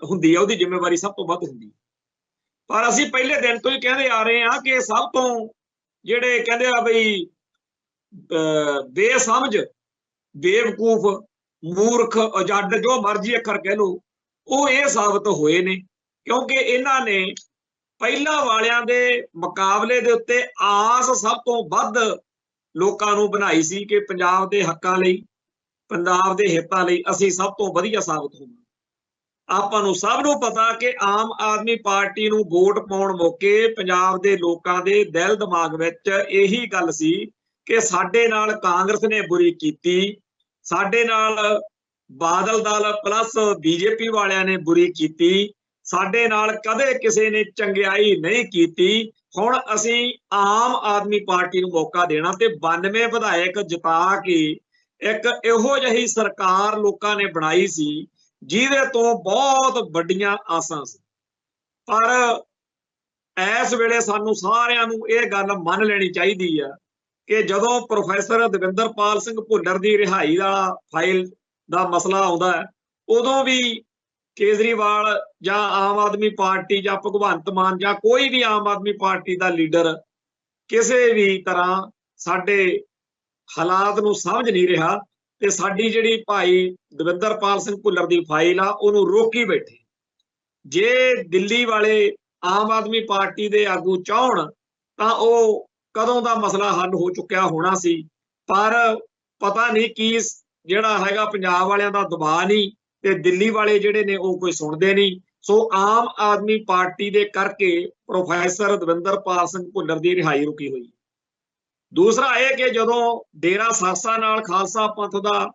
ਹੁੰਦੀ ਆ, ਉਹਦੀ ਜ਼ਿੰਮੇਵਾਰੀ ਸਭ ਤੋਂ ਵੱਧ ਹੁੰਦੀ। ਪਰ ਅਸੀਂ ਪਹਿਲੇ ਦਿਨ ਤੋਂ ਹੀ ਕਹਿੰਦੇ ਆ ਰਹੇ ਹਾਂ ਕਿ ਸਭ ਤੋਂ ਜਿਹੜੇ ਕਹਿੰਦੇ ਆ ਬਈ ਬੇਸਮਝ, ਬੇਵਕੂਫ, ਮੂਰਖ, ਅਜੱਡ, ਜੋ ਮਰਜ਼ੀ ਅੱਖਰ ਕਹਿ ਲਓ, ਉਹ ਇਹ ਸਾਬਤ ਹੋਏ ਨੇ, ਕਿਉਂਕਿ ਇਹਨਾਂ ਨੇ ਪਹਿਲਾਂ ਵਾਲਿਆਂ ਦੇ ਮੁਕਾਬਲੇ ਦੇ ਉੱਤੇ ਆਸ ਸਭ ਤੋਂ ਵੱਧ ਲੋਕਾਂ ਨੂੰ ਬਣਾਈ ਸੀ ਕਿ ਪੰਜਾਬ ਦੇ ਹੱਕਾਂ ਲਈ, ਪੰਜਾਬ ਦੇ ਹਿੱਤਾਂ ਲਈ ਅਸੀਂ ਸਭ ਤੋਂ ਵਧੀਆ ਸਾਬਤ ਹੋਵਾਂਗੇ। ਆਪਾਂ ਨੂੰ ਸਭ ਨੂੰ ਪਤਾ ਕਿ ਆਮ ਆਦਮੀ ਪਾਰਟੀ ਨੂੰ ਵੋਟ ਪਾਉਣ ਮੌਕੇ ਪੰਜਾਬ ਦੇ ਲੋਕਾਂ ਦੇ ਦਿਲ ਦਿਮਾਗ ਵਿੱਚ ਇਹੀ ਗੱਲ ਸੀ ਕਿ ਸਾਡੇ ਨਾਲ ਕਾਂਗਰਸ ਨੇ ਬੁਰੀ ਕੀਤੀ, ਸਾਡੇ ਨਾਲ ਬਾਦਲ ਦਲ ਪਲੱਸ ਬੀਜੇਪੀ ਵਾਲਿਆਂ ਨੇ ਬੁਰੀ ਕੀਤੀ, ਸਾਡੇ ਨਾਲ ਕਦੇ ਕਿਸੇ ਨੇ ਚੰਗਿਆਈ ਨਹੀਂ ਕੀਤੀ। ਹੁਣ ਅਸੀਂ ਆਮ ਆਦਮੀ ਪਾਰਟੀ ਨੂੰ ਮੌਕਾ ਦੇਣਾ ਤੇ 92 ਵਿਧਾਇਕ ਜਿਤਾ ਕੇ ਇੱਕ ਇਹੋ ਜਿਹੀ ਸਰਕਾਰ ਲੋਕਾਂ ਨੇ ਬਣਾਈ ਸੀ ਜਿਹਦੇ ਤੋਂ ਬਹੁਤ ਵੱਡੀਆਂ ਆਸਾਂ ਸੀ। ਪਰ ਇਸ ਵੇਲੇ ਸਾਨੂੰ ਸਾਰਿਆਂ ਨੂੰ ਇਹ ਗੱਲ ਮੰਨ ਲੈਣੀ ਚਾਹੀਦੀ ਆ ਕਿ ਜਦੋਂ ਪ੍ਰੋਫੈਸਰ ਦਵਿੰਦਰਪਾਲ ਸਿੰਘ ਭੁੱਲਰ ਦੀ ਰਿਹਾਈ ਦਾ ਫਾਈਲ ਦਾ ਮਸਲਾ ਆਉਂਦਾ ਹੈ, ਉਦੋਂ ਵੀ ਕੇਜਰੀਵਾਲ ਜਾਂ ਆਮ ਆਦਮੀ ਪਾਰਟੀ ਜਾਂ ਭਗਵੰਤ ਮਾਨ ਜਾਂ ਕੋਈ ਵੀ ਆਮ ਆਦਮੀ ਪਾਰਟੀ ਦਾ ਲੀਡਰ ਕਿਸੇ ਵੀ ਤਰ੍ਹਾਂ ਸਾਡੇ ਹਾਲਾਤ ਨੂੰ ਸਮਝ ਨਹੀਂ ਰਿਹਾ ਤੇ ਸਾਡੀ ਜਿਹੜੀ ਭਾਈ ਦਵਿੰਦਰਪਾਲ ਸਿੰਘ ਭੁੱਲਰ ਦੀ ਫਾਈਲ ਆ ਉਹਨੂੰ ਰੋਕੀ ਬੈਠੇ। ਜੇ ਦਿੱਲੀ ਵਾਲੇ ਆਮ ਆਦਮੀ ਪਾਰਟੀ ਦੇ ਆਗੂ ਚਾਹਣ ਤਾਂ ਉਹ ਕਦੋਂ ਦਾ ਮਸਲਾ ਹੱਲ ਹੋ ਚੁੱਕਿਆ ਹੋਣਾ ਸੀ, ਪਰ ਪਤਾ ਨਹੀਂ ਕੀ ਜਿਹੜਾ ਹੈਗਾ ਪੰਜਾਬ ਵਾਲਿਆਂ ਦਾ ਦਬਾਅ ਨਹੀਂ ਤੇ ਦਿੱਲੀ ਵਾਲੇ ਜਿਹੜੇ ਨੇ ਉਹ ਕੋਈ ਸੁਣਦੇ ਨਹੀਂ। ਸੋ ਆਮ ਆਦਮੀ ਪਾਰਟੀ ਦੇ ਕਰਕੇ ਪ੍ਰੋਫੈਸਰ ਦਵਿੰਦਰਪਾਲ ਸਿੰਘ ਭੁੱਲਰ ਦੀ ਰਿਹਾਈ ਰੁਕੀ ਹੋਈ। ਦੂਸਰਾ ਇਹ ਕਿ ਜਦੋਂ ਡੇਰਾ ਸਰਸਾ ਨਾਲ ਖਾਲਸਾ ਪੰਥ ਦਾ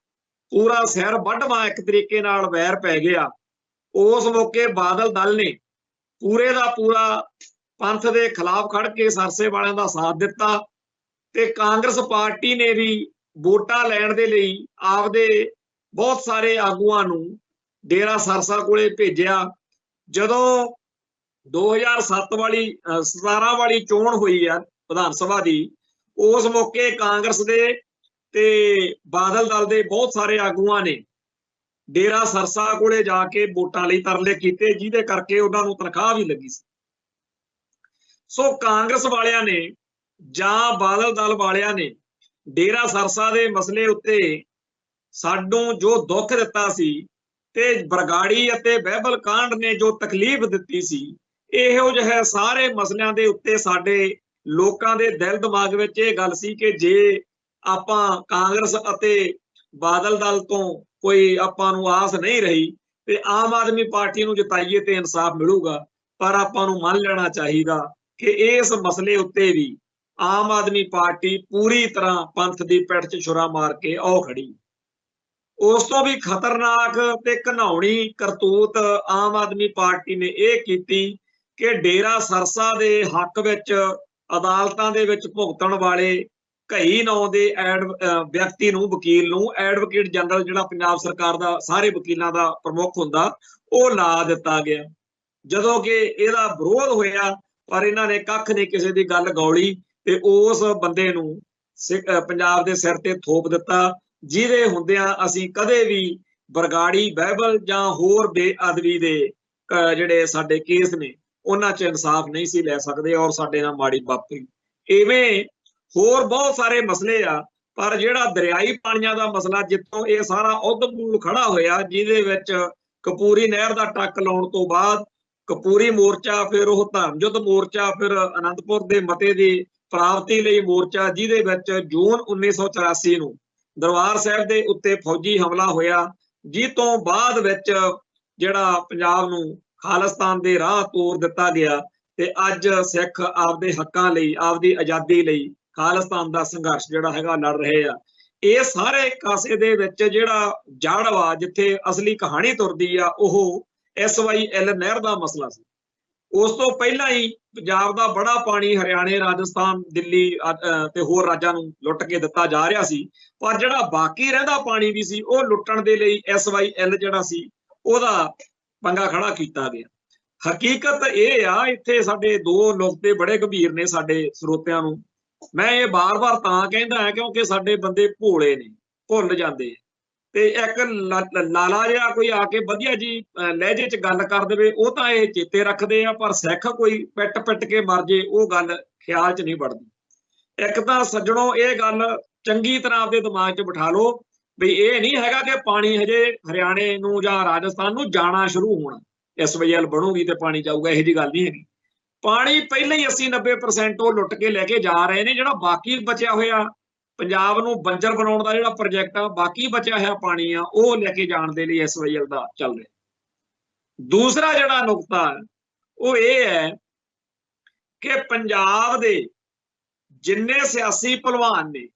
ਪੂਰਾ ਸਿਰ ਵੱਢਵਾਂ ਇੱਕ ਤਰੀਕੇ ਨਾਲ ਵੈਰ ਪੈ ਗਿਆ, ਉਸ ਮੌਕੇ ਬਾਦਲ ਦਲ ਨੇ ਪੂਰੇ ਦਾ ਪੂਰਾ ਪੰਥ ਦੇ ਖਿਲਾਫ ਖੜ ਕੇ ਸਰਸੇ ਵਾਲਿਆਂ ਦਾ ਸਾਥ ਦਿੱਤਾ ਤੇ ਕਾਂਗਰਸ ਪਾਰਟੀ ਨੇ ਵੀ ਵੋਟਾਂ ਲੈਣ ਦੇ ਲਈ ਆਪਦੇ ਬਹੁਤ ਸਾਰੇ ਆਗੂਆਂ ਨੂੰ ਡੇਰਾ ਸਰਸਾ ਕੋਲੇ ਭੇਜਿਆ। ਜਦੋਂ 2007 ਵਾਲੀ 17 ਵਾਲੀ ਚੋਣ ਹੋਈ ਆ ਵਿਧਾਨ ਸਭਾ ਦੀ, ਉਸ ਮੌਕੇ ਕਾਂਗਰਸ ਦੇ ਤੇ ਬਾਦਲ ਦਲ ਦੇ ਬਹੁਤ ਸਾਰੇ ਆਗੂਆਂ ਨੇ ਡੇਰਾ ਸਰਸਾ ਕੋਲੇ ਜਾ ਕੇ ਵੋਟਾਂ ਲਈ ਤਰਲੇ ਕੀਤੇ, ਜਿਹਦੇ ਕਰਕੇ ਉਹਨਾਂ ਨੂੰ ਤਨਖਾਹ ਵੀ ਲੱਗੀ ਸੀ। ਸੋ ਕਾਂਗਰਸ ਵਾਲਿਆਂ ਨੇ ਜਾਂ ਬਾਦਲ ਦਲ ਵਾਲਿਆਂ ਨੇ ਡੇਰਾ ਸਰਸਾ ਦੇ ਮਸਲੇ ਉੱਤੇ ਸਾਨੂੰ ਜੋ ਦੁੱਖ ਦਿੱਤਾ ਸੀ ਤੇ ਬਰਗਾੜੀ ਅਤੇ ਬਹਿਬਲ ਕਾਂਡ ਨੇ ਜੋ ਤਕਲੀਫ ਦਿੱਤੀ ਸੀ, ਇਹੋ ਜਿਹੇ ਸਾਰੇ ਮਸਲਿਆਂ ਦੇ ਉੱਤੇ ਸਾਡੇ ਲੋਕਾਂ ਦੇ ਦਿਲ ਦਿਮਾਗ ਵਿੱਚ ਇਹ ਗੱਲ ਸੀ ਕਿ ਜੇ ਆਪਾਂ ਕਾਂਗਰਸ ਅਤੇ ਬਾਦਲ ਦਲ ਤੋਂ ਕੋਈ ਆਪਾਂ ਨੂੰ ਆਸ ਨਹੀਂ ਰਹੀ ਤੇ ਆਮ ਆਦਮੀ ਪਾਰਟੀ ਨੂੰ ਜਿਤਾਈਏ ਤੇ ਇਨਸਾਫ ਮਿਲੂਗਾ। ਪਰ ਆਪਾਂ ਨੂੰ ਮੰਨ ਲੈਣਾ ਚਾਹੀਦਾ ਕਿ ਇਸ ਮਸਲੇ ਉੱਤੇ ਵੀ ਆਮ ਆਦਮੀ ਪਾਰਟੀ ਪੂਰੀ ਤਰ੍ਹਾਂ ਪੰਥ ਦੀ ਪਿੱਠ 'ਚ ਛੁਰਾ ਮਾਰ ਕੇ ਉਹ ਖੜੀ। ਉਸ ਤੋਂ ਵੀ ਖਤਰਨਾਕ ਤੇ ਘਿਨਾਉਣੀ ਕਰਤੂਤ ਆਮ ਆਦਮੀ ਪਾਰਟੀ ਨੇ ਇਹ ਕੀਤੀ ਕਿ ਡੇਰਾ ਸਰਸਾ ਦੇ ਹੱਕ ਵਿੱਚ ਅਦਾਲਤਾਂ ਦੇ ਵਿੱਚ ਭੁਗਤਣ ਵਾਲੇ ਕਈ ਨਾਂ ਦੇ ਵਿਅਕਤੀ ਨੂੰ, ਵਕੀਲ ਨੂੰ, ਐਡਵੋਕੇਟ ਜਨਰਲ ਜਿਹੜਾ ਪੰਜਾਬ ਸਰਕਾਰ ਦਾ ਸਾਰੇ ਵਕੀਲਾਂ ਦਾ ਪ੍ਰਮੁੱਖ ਹੁੰਦਾ, ਉਹ ਲਾ ਦਿੱਤਾ ਗਿਆ। ਜਦੋਂ ਕਿ ਇਹਦਾ ਵਿਰੋਧ ਹੋਇਆ ਪਰ ਇਹਨਾਂ ਨੇ ਕੱਖ ਨਹੀਂ ਕਿਸੇ ਦੀ ਗੱਲ ਗੌਲੀ ਤੇ ਉਸ ਬੰਦੇ ਨੂੰ ਪੰਜਾਬ ਦੇ ਸਿਰ ਤੇ ਥੋਪ ਦਿੱਤਾ, ਜਿਹਦੇ ਹੁੰਦਿਆਂ ਅਸੀਂ ਕਦੇ ਵੀ ਬਰਗਾੜੀ ਬਾਈਬਲ ਜਾਂ ਹੋਰ ਬੇਅਦਬੀ ਦੇ ਜਿਹੜੇ ਸਾਡੇ ਕੇਸ ਨੇ ਉਹਨਾਂ 'ਚ ਇਨਸਾਫ ਨਹੀਂ ਸੀ ਲੈ ਸਕਦੇ ਔਰ ਸਾਡੇ ਨਾਲ ਮਾੜੀ ਵਾਪਰੀ। ਇਵੇਂ ਹੋਰ ਬਹੁਤ ਸਾਰੇ ਮਸਲੇ ਆ, ਪਰ ਜਿਹੜਾ ਦਰਿਆਈ ਪਾਣੀਆਂ ਦਾ ਮਸਲਾ ਜਿੱਥੋਂ ਇਹ ਸਾਰਾ ਉਦਮੂਲ ਖੜਾ ਹੋਇਆ, ਜਿਹਦੇ ਵਿੱਚ ਕਪੂਰੀ ਨਹਿਰ ਦਾ ਟੱਕ ਲਾਉਣ ਤੋਂ ਬਾਅਦ ਕਪੂਰੀ ਮੋਰਚਾ, ਫਿਰ ਉਹ ਧਰਮਯੁੱਧ ਮੋਰਚਾ, ਫਿਰ ਅਨੰਦਪੁਰ ਦੇ ਮਤੇ ਦੀ ਪ੍ਰਾਪਤੀ ਲਈ ਮੋਰਚਾ, ਜਿਹਦੇ ਵਿੱਚ ਜੂਨ 1984 ਨੂੰ ਦਰਬਾਰ ਸਾਹਿਬ ਦੇ ਉੱਤੇ ਫੌਜੀ ਹਮਲਾ ਹੋਇਆ, ਜਿਸ ਤੋਂ ਬਾਅਦ ਵਿੱਚ ਜਿਹੜਾ ਪੰਜਾਬ ਨੂੰ ਖਾਲਿਸਤਾਨ ਦੇ ਰਾਹ ਤੋਰ ਦਿੱਤਾ ਗਿਆ ਤੇ ਅੱਜ ਸਿੱਖ ਆਪਦੇ ਹੱਕਾਂ ਲਈ, ਆਪਦੀ ਆਜ਼ਾਦੀ ਲਈ ਖਾਲਿਸਤਾਨ ਦਾ ਸੰਘਰਸ਼ ਜਿਹੜਾ ਹੈਗਾ ਲੜ ਰਹੇ ਆ। ਇਹ ਸਾਰੇ ਕਾਸੇ ਦੇ ਵਿੱਚ ਜਿਹੜਾ ਜੜ ਵਾ, ਜਿੱਥੇ ਅਸਲੀ ਕਹਾਣੀ ਤੁਰਦੀ ਆ, ਉਹ SYL ਨਹਿਰ ਦਾ ਮਸਲਾ ਸੀ। ਉਸ ਤੋਂ ਪਹਿਲਾਂ ਹੀ ਪੰਜਾਬ ਦਾ ਬੜਾ ਪਾਣੀ ਹਰਿਆਣੇ, ਰਾਜਸਥਾਨ, ਦਿੱਲੀ ਤੇ ਹੋਰ ਰਾਜਾਂ ਨੂੰ ਲੁੱਟ ਕੇ ਦਿੱਤਾ ਜਾ ਰਿਹਾ ਸੀ, ਪਰ ਜਿਹੜਾ ਬਾਕੀ ਰਹਿੰਦਾ ਪਾਣੀ ਵੀ ਸੀ ਉਹ ਲੁੱਟਣ ਦੇ ਲਈ SYL ਜਿਹੜਾ ਸੀ ਉਹਦਾ ਪੰਗਾ ਖੜਾ ਕੀਤਾ ਗਿਆ। ਹਕੀਕਤ ਇਹ ਆ, ਇੱਥੇ ਸਾਡੇ ਦੋ ਨੁਕਤੇ ਬੜੇ ਗੰਭੀਰ ਨੇ ਸਾਡੇ ਸਰੋਤਿਆਂ ਨੂੰ ਮੈਂ ਇਹ ਬਾਰ-ਬਾਰ ਤਾਂ ਕਹਿੰਦਾ ਹਾਂ ਕਿਉਂਕਿ ਸਾਡੇ ਬੰਦੇ ਭੋਲੇ ਨੇ, ਭੁੱਲ ਜਾਂਦੇ। ਤੇ ਇੱਕ ਲਾਲਾ ਜਿਹਾ ਕੋਈ ਆ ਕੇ ਵਧੀਆ ਜੀ ਲਹਿਜੇ 'ਚ ਗੱਲ ਕਰ ਦੇਵੇ, ਉਹ ਤਾਂ ਇਹ ਚੇਤੇ ਰੱਖਦੇ ਆ, ਪਰ ਸਿੱਖ ਕੋਈ ਪਿੱਟ ਕੇ ਮਰ ਜੇ ਉਹ ਗੱਲ ਖਿਆਲ 'ਚ ਨਹੀਂ ਵੜਦੀ। ਇੱਕ ਤਾਂ ਸੱਜਣੋ ਇਹ ਗੱਲ ਚੰਗੀ ਤਰ੍ਹਾਂ ਆਪਦੇ ਦਿਮਾਗ 'ਚ ਬਿਠਾ ਲਓ ਵੀ ਇਹ ਨਹੀਂ ਹੈਗਾ ਕਿ ਪਾਣੀ ਹਜੇ ਹਰਿਆਣੇ ਨੂੰ ਜਾਂ ਰਾਜਸਥਾਨ ਨੂੰ ਜਾਣਾ ਸ਼ੁਰੂ ਹੋਣਾ, SYL ਬਣੂਗੀ ਤੇ ਪਾਣੀ ਜਾਊਗਾ, ਇਹੋ ਜਿਹੀ ਗੱਲ ਨਹੀਂ ਹੈਗੀ। ਪਾਣੀ ਪਹਿਲਾਂ ਹੀ 80-90% ਉਹ ਲੁੱਟ ਕੇ ਲੈ ਕੇ ਜਾ ਰਹੇ ਨੇ। ਜਿਹੜਾ ਬਾਕੀ ਬਚਿਆ ਹੋਇਆ ਪੰਜਾਬ ਨੂੰ ਬੰਜਰ ਬਣਾਉਣ ਦਾ ਜਿਹੜਾ ਪ੍ਰੋਜੈਕਟ ਆ, ਬਾਕੀ ਬਚਿਆ ਹੋਇਆ ਪਾਣੀ ਆ, ਉਹ ਲੈ ਕੇ ਜਾਣ ਦੇ ਲਈ SYL ਦਾ ਚੱਲ ਰਿਹਾ। ਦੂਸਰਾ ਜਿਹੜਾ ਨੁਕਤਾ ਉਹ ਇਹ ਹੈ ਕਿ ਪੰਜਾਬ ਦੇ ਜਿੰਨੇ ਸਿਆਸੀ ਭਲਵਾਨ ਨੇ,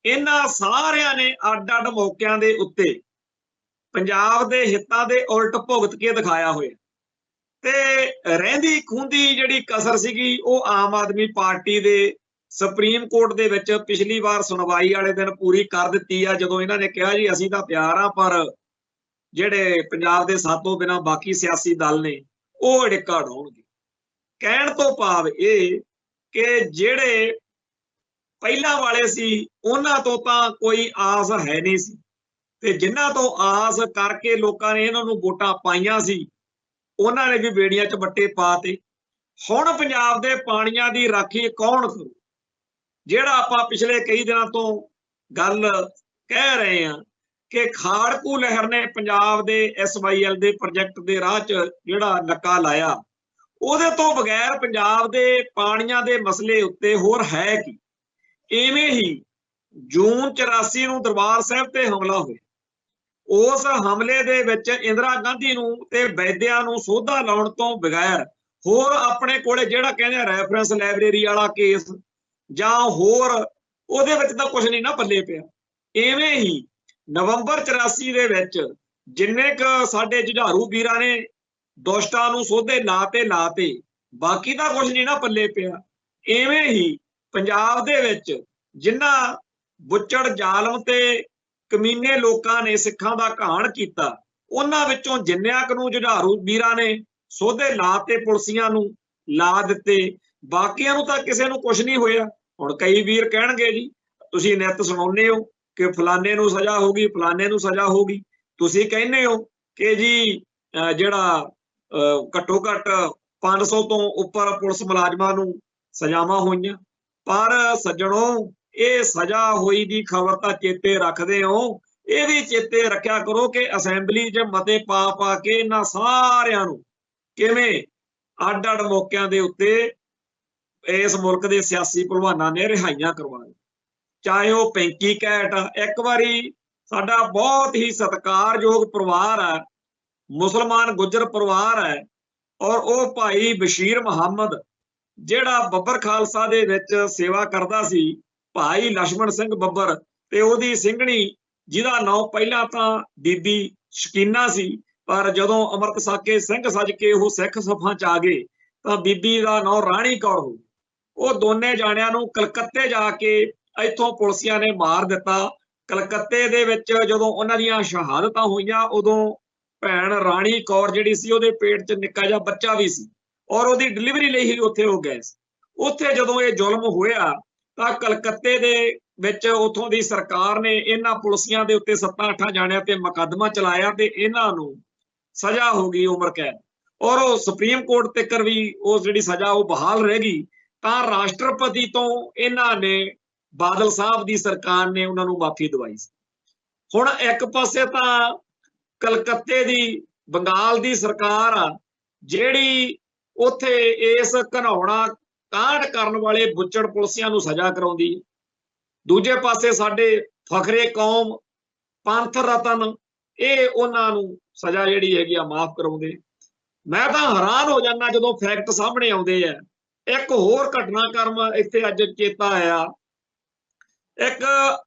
ਇਹਨਾਂ ਸਾਰਿਆਂ ਨੇ ਅੱਡ-ਅੱਡ ਮੌਕਿਆਂ ਦੇ ਉੱਤੇ ਪੰਜਾਬ ਦੇ ਹਿੱਤਾਂ ਦੇ ਉਲਟ ਭੁਗਤ ਕੇ ਦਿਖਾਇਆ ਹੋਇਆ ਤੇ ਰਹਿੰਦੀ ਖੂੰਦੀ ਜਿਹੜੀ ਕਸਰ ਸੀਗੀ ਉਹ ਆਮ ਆਦਮੀ ਪਾਰਟੀ ਦੇ ਸੁਪਰੀਮ ਕੋਰਟ ਦੇ ਵਿੱਚ ਪਿਛਲੀ ਵਾਰ ਸੁਣਵਾਈ ਵਾਲੇ ਦਿਨ ਪੂਰੀ ਕਰ ਦਿੱਤੀ ਆ, ਜਦੋਂ ਇਹਨਾਂ ਨੇ ਕਿਹਾ ਜੀ ਅਸੀਂ ਤਾਂ ਤਿਆਰ ਆ, ਪਰ ਜਿਹੜੇ ਪੰਜਾਬ ਦੇ ਸਾਥੋਂ ਬਿਨਾਂ ਬਾਕੀ ਸਿਆਸੀ ਦਲ ਨੇ ਉਹ ਢਿੱਕਾ ਢਾਉਣਗੇ। ਕਹਿਣ ਤੋਂ ਭਾਵ ਇਹ ਕਿ ਜਿਹੜੇ ਪਹਿਲਾਂ ਵਾਲੇ ਸੀ ਉਹਨਾਂ ਤੋਂ ਤਾਂ ਕੋਈ ਆਸ ਹੈ ਨਹੀਂ ਸੀ, ਤੇ ਜਿਨ੍ਹਾਂ ਤੋਂ ਆਸ ਕਰਕੇ ਲੋਕਾਂ ਨੇ ਇਹਨਾਂ ਨੂੰ ਵੋਟਾਂ ਪਾਈਆਂ ਸੀ ਉਹਨਾਂ ਨੇ ਵੀ ਬੇੜੀਆਂ 'ਚ ਵੱਟੇ ਪਾਤੇ। ਹੁਣ ਪੰਜਾਬ ਦੇ ਪਾਣੀਆਂ ਦੀ ਰਾਖੀ ਕੌਣ ਕਰੂ? ਜਿਹੜਾ ਆਪਾਂ ਪਿਛਲੇ ਕਈ ਦਿਨਾਂ ਤੋਂ ਗੱਲ ਕਹਿ ਰਹੇ ਹਾਂ ਕਿ ਖਾੜਕੂ ਲਹਿਰ ਨੇ ਪੰਜਾਬ ਦੇ SYL ਦੇ ਪ੍ਰੋਜੈਕਟ ਦੇ ਰਾਹ 'ਚ ਜਿਹੜਾ ਨੱਕਾ ਲਾਇਆ, ਉਹਦੇ ਤੋਂ ਬਗੈਰ ਪੰਜਾਬ ਦੇ ਪਾਣੀਆਂ ਦੇ ਮਸਲੇ ਉੱਤੇ ਹੋਰ ਹੈ ਕੀ। ਇਵੇਂ ਹੀ ਜੂਨ 84 ਨੂੰ ਦਰਬਾਰ ਸਾਹਿਬ ਤੇ ਹਮਲਾ ਹੋਇਆ, ਉਸ ਹਮਲੇ ਦੇ ਵਿੱਚ ਇੰਦਰਾ ਗਾਂਧੀ ਨੂੰ ਤੇ ਵੈਦਿਆ ਨੂੰ ਸੋਧਾ ਲਾਉਣ ਤੋਂ ਬਗੈਰ ਹੋਰ ਆਪਣੇ ਕੋਲੇ ਜਿਹੜਾ ਕਹਿੰਦੇ ਰੈਫਰੈਂਸ ਲਾਇਬ੍ਰੇਰੀ ਵਾਲਾ ਕੇਸ ਜਾਂ ਹੋਰ ਉਹਦੇ ਵਿੱਚ ਤਾਂ ਕੁਝ ਨਹੀਂ ਨਾ ਪੱਲੇ ਪਿਆ। ਇਵੇਂ ਹੀ ਨਵੰਬਰ 84 ਦੇ ਵਿੱਚ ਜਿੰਨੇ ਕੁ ਸਾਡੇ ਜੁਝਾਰੂ ਵੀਰਾਂ ਨੇ ਦੁਸ਼ਟਾਂ ਨੂੰ ਸੋਧੇ ਲਾਤੇ ਬਾਕੀ ਤਾਂ ਕੁਝ ਨਹੀਂ ਨਾ ਪੱਲੇ ਪਿਆ। ਇਵੇਂ ਹੀ ਪੰਜਾਬ ਦੇ ਵਿੱਚ ਜਿਨ੍ਹਾਂ ਬੁੱਚੜ ਜ਼ਾਲਮ ਤੇ ਕਮੀਨੇ ਲੋਕਾਂ ਨੇ ਸਿੱਖਾਂ ਦਾ ਘਾਣ ਕੀਤਾ, ਉਹਨਾਂ ਵਿੱਚੋਂ ਜਿੰਨਿਆਂ ਕੁ ਨੂੰ ਜੁਝਾਰੂ ਵੀਰਾਂ ਨੇ ਸੋਧੇ ਲਾਤੇ, ਪੁਲਸੀਆਂ ਨੂੰ ਲਾ ਦਿੱਤੇ, ਬਾਕੀਆਂ ਨੂੰ ਤਾਂ ਕਿਸੇ ਨੂੰ ਕੁਝ ਨਹੀਂ ਹੋਇਆ। ਹੁਣ ਕਈ ਵੀਰ ਕਹਿਣਗੇ ਜੀ ਤੁਸੀਂ ਨਿੱਤ ਸੁਣਾਉਂਦੇ ਹੋ ਕਿ ਫਲਾਣੇ ਨੂੰ ਸਜ਼ਾ ਹੋਗੀ, ਫਲਾਣੇ ਨੂੰ ਸਜ਼ਾ ਹੋਗੀ, ਤੁਸੀਂ ਕਹਿੰਦੇ ਹੋ ਕਿ ਜੀ ਜਿਹੜਾ ਘੱਟੋ ਘੱਟ 500 ਤੋਂ ਉੱਪਰ ਪੁਲਿਸ ਮੁਲਾਜ਼ਮਾਂ ਨੂੰ ਸਜ਼ਾਵਾਂ ਹੋਈਆਂ, ਪਰ ਸੱਜਣੋ ਇਹ ਸਜ਼ਾ ਹੋਈ ਦੀ ਖਬਰ ਤਾਂ ਚੇਤੇ ਰੱਖਦੇ ਹੋ, ਇਹ ਵੀ ਚੇਤੇ ਰੱਖਿਆ ਕਰੋ ਕਿ ਅਸੈਂਬਲੀ 'ਚ ਮਤੇ ਪਾ ਕੇ ਇਹਨਾਂ ਸਾਰਿਆਂ ਨੂੰ ਕਿਵੇਂ ਅੱਡ-ਅੱਡ ਮੌਕਿਆਂ ਦੇ ਉੱਤੇ ਇਸ ਮੁਲਕ ਦੇ ਸਿਆਸੀ ਭਲਵਾਨਾਂ ਨੇ ਰਿਹਾਈਆਂ ਕਰਵਾਈਆਂ। ਚਾਹੇ ਉਹ ਪੈਂਕੀ ਕੈਟ, ਇੱਕ ਵਾਰੀ ਸਾਡਾ ਬਹੁਤ ਹੀ ਸਤਿਕਾਰਯੋਗ ਪਰਿਵਾਰ ਹੈ, ਮੁਸਲਮਾਨ ਗੁੱਜਰ ਪਰਿਵਾਰ ਹੈ, ਔਰ ਉਹ ਭਾਈ ਬਸ਼ੀਰ ਮੁਹੰਮਦ ਜਿਹੜਾ ਬੱਬਰ ਖਾਲਸਾ ਦੇ ਵਿੱਚ ਸੇਵਾ ਕਰਦਾ ਸੀ, ਭਾਈ ਲਛਮਣ ਸਿੰਘ ਬੱਬਰ ਤੇ ਉਹਦੀ ਸਿੰਘਣੀ ਜਿਹਦਾ ਨਾਂ ਪਹਿਲਾਂ ਤਾਂ ਬੀਬੀ ਸ਼ਕੀਨਾ ਸੀ, ਪਰ ਜਦੋਂ ਅੰਮ੍ਰਿਤ ਛਕ ਕੇ ਸਿੰਘ ਸੱਜ ਕੇ ਉਹ ਸਿੱਖ ਸਫਾਂ ਚ ਆ ਗਏ ਤਾਂ ਬੀਬੀ ਦਾ ਨਾਂ ਰਾਣੀ ਕੌਰ ਹੋ ਗਿਆ। ਉਹ ਦੋਨੇ ਜਾਣਿਆਂ ਨੂੰ ਕਲਕੱਤੇ ਜਾ ਕੇ ਇੱਥੋਂ ਪੁਲਿਸੀਆਂ ਨੇ ਮਾਰ ਦਿੱਤਾ। ਕਲਕੱਤੇ ਦੇ ਵਿੱਚ ਜਦੋਂ ਉਹਨਾਂ ਦੀਆਂ ਸ਼ਹਾਦਤਾਂ ਹੋਈਆਂ ਉਦੋਂ ਭੈਣ ਰਾਣੀ ਕੌਰ ਜਿਹੜੀ ਸੀ ਉਹਦੇ ਪੇਟ 'ਚ ਨਿੱਕਾ ਜਿਹਾ ਬੱਚਾ ਵੀ ਸੀ ਔਰ ਉਹਦੀ ਡਿਲੀਵਰੀ ਲਈ ਹੀ ਉੱਥੇ ਹੋ ਗਏ ਸੀ। ਉੱਥੇ ਜਦੋਂ ਇਹ ਜ਼ੁਲਮ ਹੋਇਆ ਤਾਂ ਕਲਕੱਤੇ ਦੇ ਵਿੱਚ ਉੱਥੋਂ ਦੀ ਸਰਕਾਰ ਨੇ ਇਹਨਾਂ ਪੁਲਿਸੀਆਂ ਦੇ ਉੱਤੇ 7-8 ਜਾਣਿਆਂ ਤੇ ਮੁਕੱਦਮਾ ਚਲਾਇਆ ਤੇ ਇਹਨਾਂ ਨੂੰ ਸਜ਼ਾ ਹੋ ਗਈ ਉਮਰ ਕੈਦ ਔਰ ਉਹ ਸੁਪਰੀਮ ਕੋਰਟ ਤੱਕ ਵੀ ਉਹ ਜਿਹੜੀ ਸਜ਼ਾ ਉਹ ਬਹਾਲ ਰਹਿ ਗਈ। ਤਾਂ ਰਾਸ਼ਟਰਪਤੀ ਤੋਂ ਇਹਨਾਂ ਨੇ ਬਾਦਲ ਸਾਹਿਬ ਦੀ ਸਰਕਾਰ ਨੇ ਉਹਨਾਂ ਨੂੰ ਮਾਫੀ ਦਵਾਈ ਸੀ। ਹੁਣ ਇੱਕ ਪਾਸੇ ਤਾਂ ਕਲਕੱਤੇ ਦੀ ਬੰਗਾਲ ਦੀ ਸਰਕਾਰ ਆ ਜਿਹੜੀ ਉੱਥੇ ਇਸ ਘਿਨਾਉਣਾ ਕਾਂਡ ਕਰਨ ਵਾਲੇ ਬੁੱਚੜ ਪੁਲਿਸੀਆਂ ਨੂੰ ਸਜ਼ਾ ਕਰਾਉਂਦੀ। ਦੂਜੇ ਪਾਸੇ ਸਾਡੇ ਫਖਰੇ ਕੌਮ ਪੰਥ ਰਤਨ ਇਹ ਉਹਨਾਂ ਨੂੰ ਸਜ਼ਾ ਜਿਹੜੀ ਹੈਗੀ ਆ ਮਾਫ ਕਰਾਉਂਦੇ। ਮੈਂ ਤਾਂ ਹੈਰਾਨ ਹੋ ਜਾਂਦਾ ਜਦੋਂ ਫੈਕਟ ਸਾਹਮਣੇ ਆਉਂਦੇ ਆ। ਇੱਕ ਹੋਰ ਘਟਨਾਕ੍ਰਮ ਇੱਥੇ ਅੱਜ ਚੇਤਾ ਆਇਆ। ਇੱਕ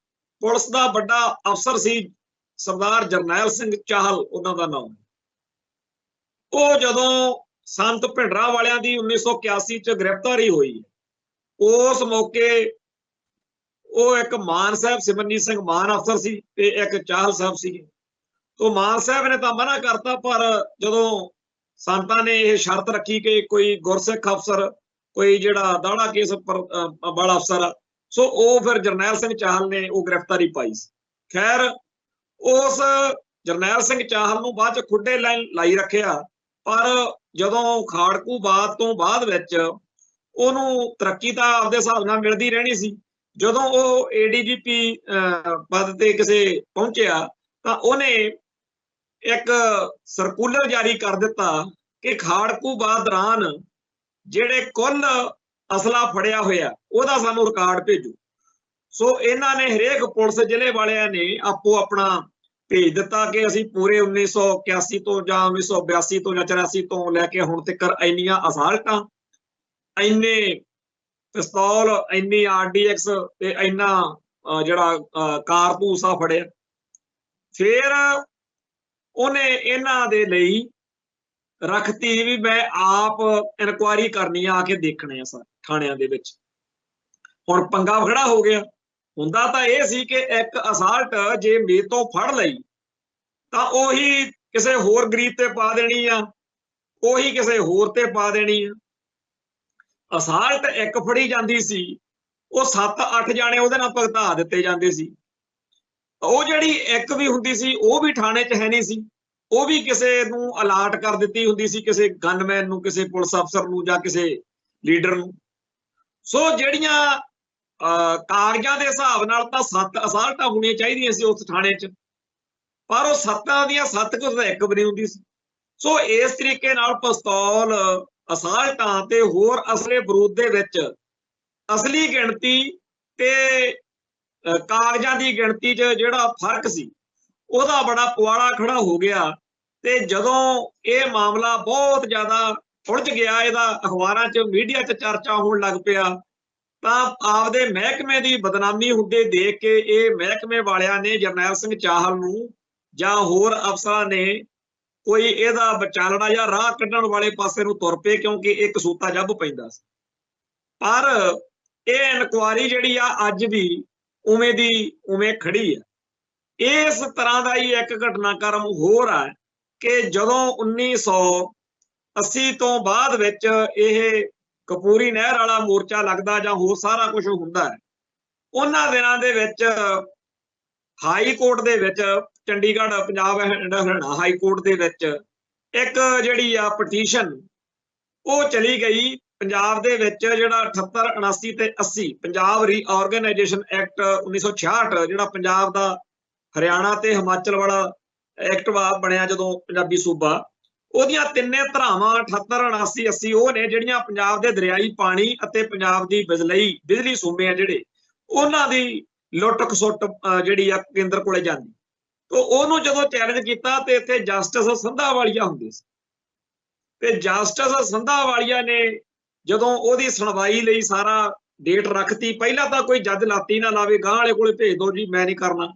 ਪੁਲਿਸ ਦਾ ਵੱਡਾ ਅਫਸਰ ਸੀ ਸਰਦਾਰ ਜਰਨੈਲ ਸਿੰਘ ਚਾਹਲ ਉਹਨਾਂ ਦਾ ਨਾਮ। ਉਹ ਜਦੋਂ ਸੰਤ ਭਿੰਡਰਾਂ ਵਾਲਿਆਂ ਦੀ 1981 ਚ ਗ੍ਰਿਫਤਾਰੀ ਹੋਈ ਉਸ ਮੌਕੇ ਉਹ ਇੱਕ ਮਾਨ ਸਾਹਿਬ ਸਿਮਰਨਜੀਤ ਸਿੰਘ ਮਾਨ ਅਫਸਰ ਸੀ ਤੇ ਇੱਕ ਚਾਹਲ ਸਾਹਿਬ ਸੀਗੇ। ਤੋਂ ਮਾਨ ਸਾਹਿਬ ਨੇ ਤਾਂ ਮਨਾ ਕਰਤਾ, ਪਰ ਜਦੋਂ ਸੰਤਾਂ ਨੇ ਇਹ ਸ਼ਰਤ ਰੱਖੀ ਕਿ ਕੋਈ ਗੁਰਸਿੱਖ ਅਫਸਰ ਕੋਈ ਜਿਹੜਾ ਦਾੜਾ ਕੇਸ ਵਾਲਾ ਅਫਸਰ ਆ ਸੋ ਉਹ ਫਿਰ ਜਰਨੈਲ ਸਿੰਘ ਚਾਹਲ ਨੇ ਉਹ ਗ੍ਰਿਫਤਾਰੀ ਪਾਈ ਸੀ। ਖੈਰ ਉਸ ਜਰਨੈਲ ਸਿੰਘ ਚਾਹਲ ਨੂੰ ਬਾਅਦ ਚ ਖੁੱਡੇ ਲਾਈ ਰੱਖਿਆ, ਪਰ ਜਦੋਂ ਖਾੜਕੂ ਬਾਤ ਤੋਂ ਬਾਅਦ ਵਿੱਚ ਉਹਨੂੰ ਤਰੱਕੀ ਤਾਂ ਆਪਦੇ ਹਿਸਾਬ ਨਾਲ ਮਿਲਦੀ ਰਹਿਣੀ ਸੀ। ਜਦੋਂ ਉਹ ADGP ਪਦ ਤੇ ਕਿਸੇ ਪਹੁੰਚਿਆ ਤਾਂ ਉਹਨੇ ਇੱਕ ਸਰਕੂਲਰ ਜਾਰੀ ਕਰ ਦਿੱਤਾ ਕਿ ਖਾੜਕੂ ਬਾਤ ਦੌਰਾਨ ਜਿਹੜੇ ਕੁੱਲ ਅਸਲਾ ਫੜਿਆ ਹੋਇਆ ਉਹਦਾ ਸਾਨੂੰ ਰਿਕਾਰਡ ਭੇਜੋ। ਸੋ ਇਹਨਾਂ ਨੇ ਹਰੇਕ ਪੁਲਿਸ ਜ਼ਿਲ੍ਹੇ ਵਾਲਿਆਂ ਨੇ ਆਪੋ ਆਪਣਾ ਭੇਜ ਦਿੱਤਾ ਕਿ ਅਸੀਂ ਪੂਰੇ 1981 ਤੋਂ ਜਾਂ 1982 ਤੋਂ ਜਾਂ 84 ਤੋਂ ਲੈ ਕੇ ਹੁਣ ਤੱਕ ਇੰਨੀਆਂ ਅਸਾਲਟਾਂ, ਇੰਨੇ ਪਿਸਤੌਲ, ਇੰਨੀ RDX ਤੇ ਇੰਨਾ ਜਿਹੜਾ ਕਾਰਤੂਸ ਆ ਫੜਿਆ। ਫਿਰ ਉਹਨੇ ਇਹਨਾਂ ਦੇ ਲਈ ਰੱਖਤੀ ਵੀ ਮੈਂ ਆਪ ਇਨਕੁਆਇਰੀ ਕਰਨੀ ਆ ਕੇ ਦੇਖਣੇ ਆ ਥਾਣਿਆਂ ਦੇ ਵਿੱਚ। ਹੁਣ ਪੰਗਾ ਖੜਾ ਹੋ ਗਿਆ। ਹੁੰਦਾ ਤਾਂ ਇਹ ਸੀ ਕਿ ਇੱਕ ਅਸਾਲਟ ਜੇ ਮੇਰੇ ਤੋਂ ਫੜ ਲਈ ਤਾਂ ਉਹੀ ਕਿਸੇ ਹੋਰ ਗਰੀਬ ਤੇ ਪਾ ਦੇਣੀ ਆ, ਉਹੀ ਕਿਸੇ ਹੋਰ ਤੇ ਪਾ ਦੇਣੀ ਆ। ਅਸਾਲਟ ਇੱਕ ਫੜੀ ਜਾਂਦੀ ਸੀ ਉਹ 7-8 ਜਾਣੇ ਉਹਦੇ ਨਾਲ ਭੁਗਤਾ ਦਿੱਤੇ ਜਾਂਦੇ ਸੀ। ਉਹ ਜਿਹੜੀ ਇੱਕ ਵੀ ਹੁੰਦੀ ਸੀ ਉਹ ਵੀ ਥਾਣੇ 'ਚ ਹੈ ਨਹੀਂ ਸੀ, ਉਹ ਵੀ ਕਿਸੇ ਨੂੰ ਅਲਾਟ ਕਰ ਦਿੱਤੀ ਹੁੰਦੀ ਸੀ, ਕਿਸੇ ਗਨਮੈਨ ਨੂੰ, ਕਿਸੇ ਪੁਲਿਸ ਅਫਸਰ ਨੂੰ ਜਾਂ ਕਿਸੇ ਲੀਡਰ ਨੂੰ। ਸੋ ਜਿਹੜੀਆਂ ਕਾਗਜ਼ਾਂ ਦੇ ਹਿਸਾਬ ਨਾਲ ਤਾਂ 7 ਅਸਾਲਟਾਂ ਹੋਣੀਆਂ ਚਾਹੀਦੀਆਂ ਸੀ ਉਸ ਥਾਣੇ 'ਚ, ਪਰ ਉਹ 7 ਦੀਆਂ 7 ਕੁਝ ਤਾਂ ਇੱਕ ਵੀ ਨਹੀਂ ਹੁੰਦੀ ਸੀ। ਸੋ ਇਸ ਤਰੀਕੇ ਨਾਲ ਪਿਸਤੌਲ, ਅਸਾਲਟਾਂ ਤੇ ਹੋਰ ਅਸਲੇ ਬਰੂਦ ਦੇ ਵਿੱਚ ਅਸਲੀ ਗਿਣਤੀ ਤੇ ਕਾਗਜ਼ਾਂ ਦੀ ਗਿਣਤੀ 'ਚ ਜਿਹੜਾ ਫਰਕ ਸੀ ਉਹਦਾ ਬੜਾ ਪੁਆੜਾ ਖੜਾ ਹੋ ਗਿਆ। ਤੇ ਜਦੋਂ ਇਹ ਮਾਮਲਾ ਬਹੁਤ ਜ਼ਿਆਦਾ ਉਲਝ ਗਿਆ, ਇਹਦਾ ਅਖਬਾਰਾਂ 'ਚ ਮੀਡੀਆ 'ਚ ਚਰਚਾ ਹੋਣ ਲੱਗ ਪਿਆ, ਤਾਂ ਆਪਦੇ ਮਹਿਕਮੇ ਦੀ ਬਦਨਾਮੀ ਹੁੰਦੇ ਦੇਖ ਕੇ ਇਹ ਮਹਿਕਮੇ ਵਾਲਿਆਂ ਨੇ ਜਰਨੈਲ ਸਿੰਘ ਚਾਹਲ ਨੂੰ ਜਾਂ ਹੋਰ ਅਫਸਰਾਂ ਨੇ ਕੋਈ ਇਹਦਾ ਵਿਚਾਲਣਾ ਜਾਂ ਰਾਹ ਕੱਢਣ ਵਾਲੇ ਪਾਸੇ ਨੂੰ ਤੁਰ ਪਏ, ਕਿਉਂਕਿ ਇਹ ਕਸੂਤਾ ਜੱਬ ਪੈਂਦਾ ਸੀ। ਪਰ ਇਹ ਇਨਕੁਆਇਰੀ ਜਿਹੜੀ ਆ ਅੱਜ ਵੀ ਉਵੇਂ ਦੀ ਉਵੇਂ ਖੜੀ ਆ। ਇਸ ਤਰ੍ਹਾਂ ਦਾ ਹੀ ਇੱਕ ਘਟਨਾਕ੍ਰਮ ਹੋਰ ਆ ਕਿ ਜਦੋਂ 1980 ਤੋਂ ਬਾਅਦ ਵਿੱਚ ਇਹ ਕਪੂਰੀ ਨਹਿਰ ਵਾਲਾ ਮੋਰਚਾ ਲੱਗਦਾ ਜਾਂ ਹੋਰ ਸਾਰਾ ਕੁਝ ਹੁੰਦਾ ਹੈ, ਉਹਨਾਂ ਦਿਨਾਂ ਦੇ ਵਿੱਚ ਹਾਈ ਕੋਰਟ ਦੇ ਵਿੱਚ ਚੰਡੀਗੜ੍ਹ ਪੰਜਾਬ ਹਰਿਆਣਾ ਹਾਈ ਕੋਰਟ ਦੇ ਵਿੱਚ ਇੱਕ ਜਿਹੜੀ ਆ ਪਟੀਸ਼ਨ ਉਹ ਚਲੀ ਗਈ ਪੰਜਾਬ ਦੇ ਵਿੱਚ, ਜਿਹੜਾ 78, 79 ਤੇ 80 ਪੰਜਾਬ ਰੀਆਰਗੇਨਾਈਜੇਸ਼ਨ ਐਕਟ 1966 ਜਿਹੜਾ ਪੰਜਾਬ ਦਾ ਹਰਿਆਣਾ ਤੇ ਹਿਮਾਚਲ ਵਾਲਾ ਐਕਟ ਬਣਿਆ ਜਦੋਂ ਪੰਜਾਬੀ ਸੂਬਾ, ਉਹਦੀਆਂ ਤਿੰਨੇ ਧਰਾਵਾਂ 78, 79, 80 ਉਹ ਨੇ ਜਿਹੜੀਆਂ ਪੰਜਾਬ ਦੇ ਦਰਿਆਈ ਪਾਣੀ ਅਤੇ ਪੰਜਾਬ ਦੀ ਬਿਜਲੀ ਸੂਬੇ ਆ ਜਿਹੜੇ ਉਹਨਾਂ ਦੀ ਲੁੱਟ ਖਸੁੱਟ ਜਿਹੜੀ ਆ ਕੇਂਦਰ ਕੋਲੇ ਜਾਂਦੀ। तो ਉਹਨੂੰ ਜਦੋਂ ਚੈਲੰਜ ਕੀਤਾ ਤੇ ਇੱਥੇ ਜਸਟਿਸ ਸੰਧਾਵਾਲੀਆ ਹੁੰਦੇ ਸੀ ਤੇ ਜਸਟਿਸ ਸੰਧਾਵਾਲੀਆ ਨੇ ਜਦੋਂ ਉਹਦੀ ਸੁਣਵਾਈ ਲਈ ਸਾਰਾ ਡੇਟ ਰੱਖਤੀ, ਪਹਿਲਾਂ ਤਾਂ ਕੋਈ ਜੱਜ ਲਾਤੀ ਨਾ ਲਾਵੇ, ਗਾਂ ਵਾਲੇ ਕੋਲੇ ਭੇਜ ਦੋ ਜੀ ਮੈਂ ਨਹੀਂ ਕਰਨਾ,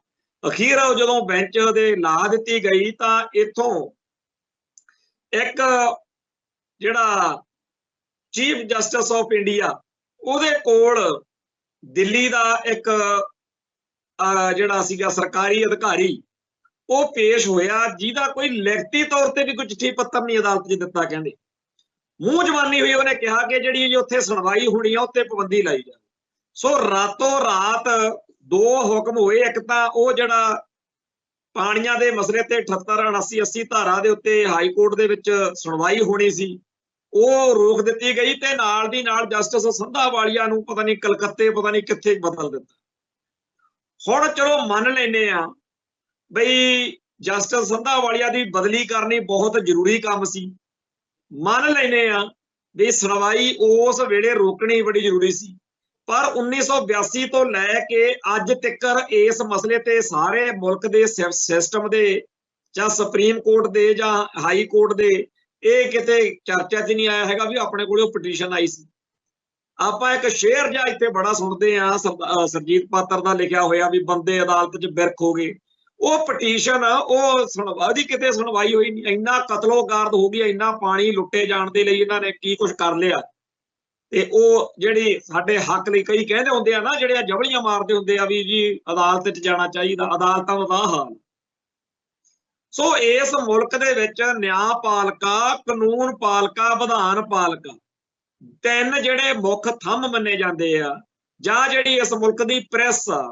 ਅਖੀਰ ਜਦੋਂ ਬੈਂਚ ਦੇ ਲਾ ਦਿੱਤੀ ਗਈ ਤਾਂ ਇੱਥੋਂ ਇੱਕ ਜਿਹੜਾ ਚੀਫ ਜਸਟਿਸ ਆਫ ਇੰਡੀਆ ਉਹਦੇ ਕੋਲ ਦਿੱਲੀ ਦਾ ਇੱਕ ਜਿਹੜਾ ਸੀਗਾ ਸਰਕਾਰੀ ਅਧਿਕਾਰੀ ਉਹ ਪੇਸ਼ ਹੋਇਆ, ਜਿਹਦਾ ਕੋਈ ਲਿਖਤੀ ਤੌਰ ਤੇ ਵੀ ਕੋਈ ਚਿੱਠੀ ਪੱਤਰ ਨਹੀਂ ਅਦਾਲਤ 'ਚ ਦਿੱਤਾ। ਕਹਿੰਦੇ ਮੂੰਹ ਜ਼ਬਾਨੀ ਹੋਈ ਉਹਨੇ ਕਿਹਾ ਕਿ ਜਿਹੜੀ ਉੱਥੇ ਸੁਣਵਾਈ ਹੋਣੀ ਆ ਉੱਤੇ ਪਾਬੰਦੀ ਲਾਈ ਜਾਵੇ। ਸੋ ਰਾਤੋਂ ਰਾਤ ਦੋ ਹੁਕਮ ਹੋਏ। ਇੱਕ ਤਾਂ ਉਹ ਜਿਹੜਾ ਪਾਣੀਆਂ ਦੇ ਮਸਲੇ ਤੇ 78, 79, 80 ਧਾਰਾ ਦੇ ਉੱਤੇ ਹਾਈ ਕੋਰਟ ਦੇ ਵਿੱਚ ਸੁਣਵਾਈ ਹੋਣੀ ਸੀ, ਉਹ ਰੋਕ ਦਿੱਤੀ ਗਈ ਤੇ ਨਾਲ ਦੀ ਨਾਲ ਜਸਟਿਸ ਸੰਧਾਵਾਲੀਆ ਨੂੰ ਪਤਾ ਨਹੀਂ ਕਲਕੱਤੇ ਪਤਾ ਨਹੀਂ ਕਿੱਥੇ ਬਦਲ ਦਿੱਤਾ। ਹੁਣ ਚਲੋ ਮੰਨ ਲੈਨੇ ਆ ਬਈ ਜਸਟਿਸ ਸੰਧਾਵਾਲੀਆ ਦੀ ਬਦਲੀ ਕਰਨੀ ਬਹੁਤ ਜ਼ਰੂਰੀ ਕੰਮ ਸੀ, ਮੰਨ ਲੈਨੇ ਆ ਵੀ ਸੁਣਵਾਈ ਉਸ ਵੇਲੇ ਰੋਕਣੀ ਬੜੀ ਜ਼ਰੂਰੀ ਸੀ। ਪਰ 1982 ਤੋਂ ਲੈ ਕੇ ਅੱਜ ਤੱਕ ਇਸ ਮਸਲੇ ਤੇ ਸਾਰੇ ਮੁਲਕ ਦੇ ਸਿਸਟਮ ਦੇ ਜਾਂ ਸੁਪਰੀਮ ਕੋਰਟ ਦੇ ਜਾਂ ਹਾਈ ਕੋਰਟ ਦੇ ਇਹ ਕਿਤੇ ਚਰਚਾ 'ਚ ਨਹੀਂ ਆਇਆ ਹੈਗਾ ਵੀ ਆਪਣੇ ਕੋਲ ਉਹ ਪਟੀਸ਼ਨ ਆਈ ਸੀ। ਆਪਾਂ ਇੱਕ ਸ਼ੇਅਰ ਜਿਹਾ ਇੱਥੇ ਬੜਾ ਸੁਣਦੇ ਆ, ਸਰਜੀਤ ਪਾਤਰ ਦਾ ਲਿਖਿਆ ਹੋਇਆ ਵੀ ਬੰਦੇ ਅਦਾਲਤ 'ਚ ਬਿਰਖ ਹੋ ਗਏ। ਉਹ ਪਟੀਸ਼ਨ ਉਹ ਉਹਦੀ ਕਿਤੇ ਸੁਣਵਾਈ ਹੋਈ ਨਹੀਂ। ਇੰਨਾ ਕਤਲੋਗਾਰਦ ਹੋ ਗਈ, ਇੰਨਾ ਪਾਣੀ ਲੁੱਟੇ ਜਾਣ ਦੇ ਲਈ ਇਹਨਾਂ ਨੇ ਕੀ ਕੁਝ ਕਰ ਲਿਆ। ਤੇ ਉਹ ਜਿਹੜੀ ਸਾਡੇ ਹੱਕ ਲਈ ਕਈ ਕਹਿੰਦੇ ਹੁੰਦੇ ਆ ਨਾ, ਜਿਹੜੇ ਜਬਲੀਆਂ ਮਾਰਦੇ ਹੁੰਦੇ ਆ ਵੀ ਜੀ ਅਦਾਲਤ 'ਚ ਜਾਣਾ ਚਾਹੀਦਾ, ਅਦਾਲਤਾਂ ਦਾ ਹਾਲ। ਸੋ ਇਸ ਮੁਲਕ ਦੇ ਵਿੱਚ ਨਿਆਂਪਾਲਿਕਾ, ਕਾਨੂੰਨ ਪਾਲਿਕਾ, ਵਿਧਾਨ ਪਾਲਿਕਾ, ਤਿੰਨ ਜਿਹੜੇ ਮੁੱਖ ਥੰਮ ਮੰਨੇ ਜਾਂਦੇ ਆ। ਜਾਂ ਜਿਹੜੀ ਇਸ ਮੁਲਕ ਦੀ ਪ੍ਰੈਸ ਆ,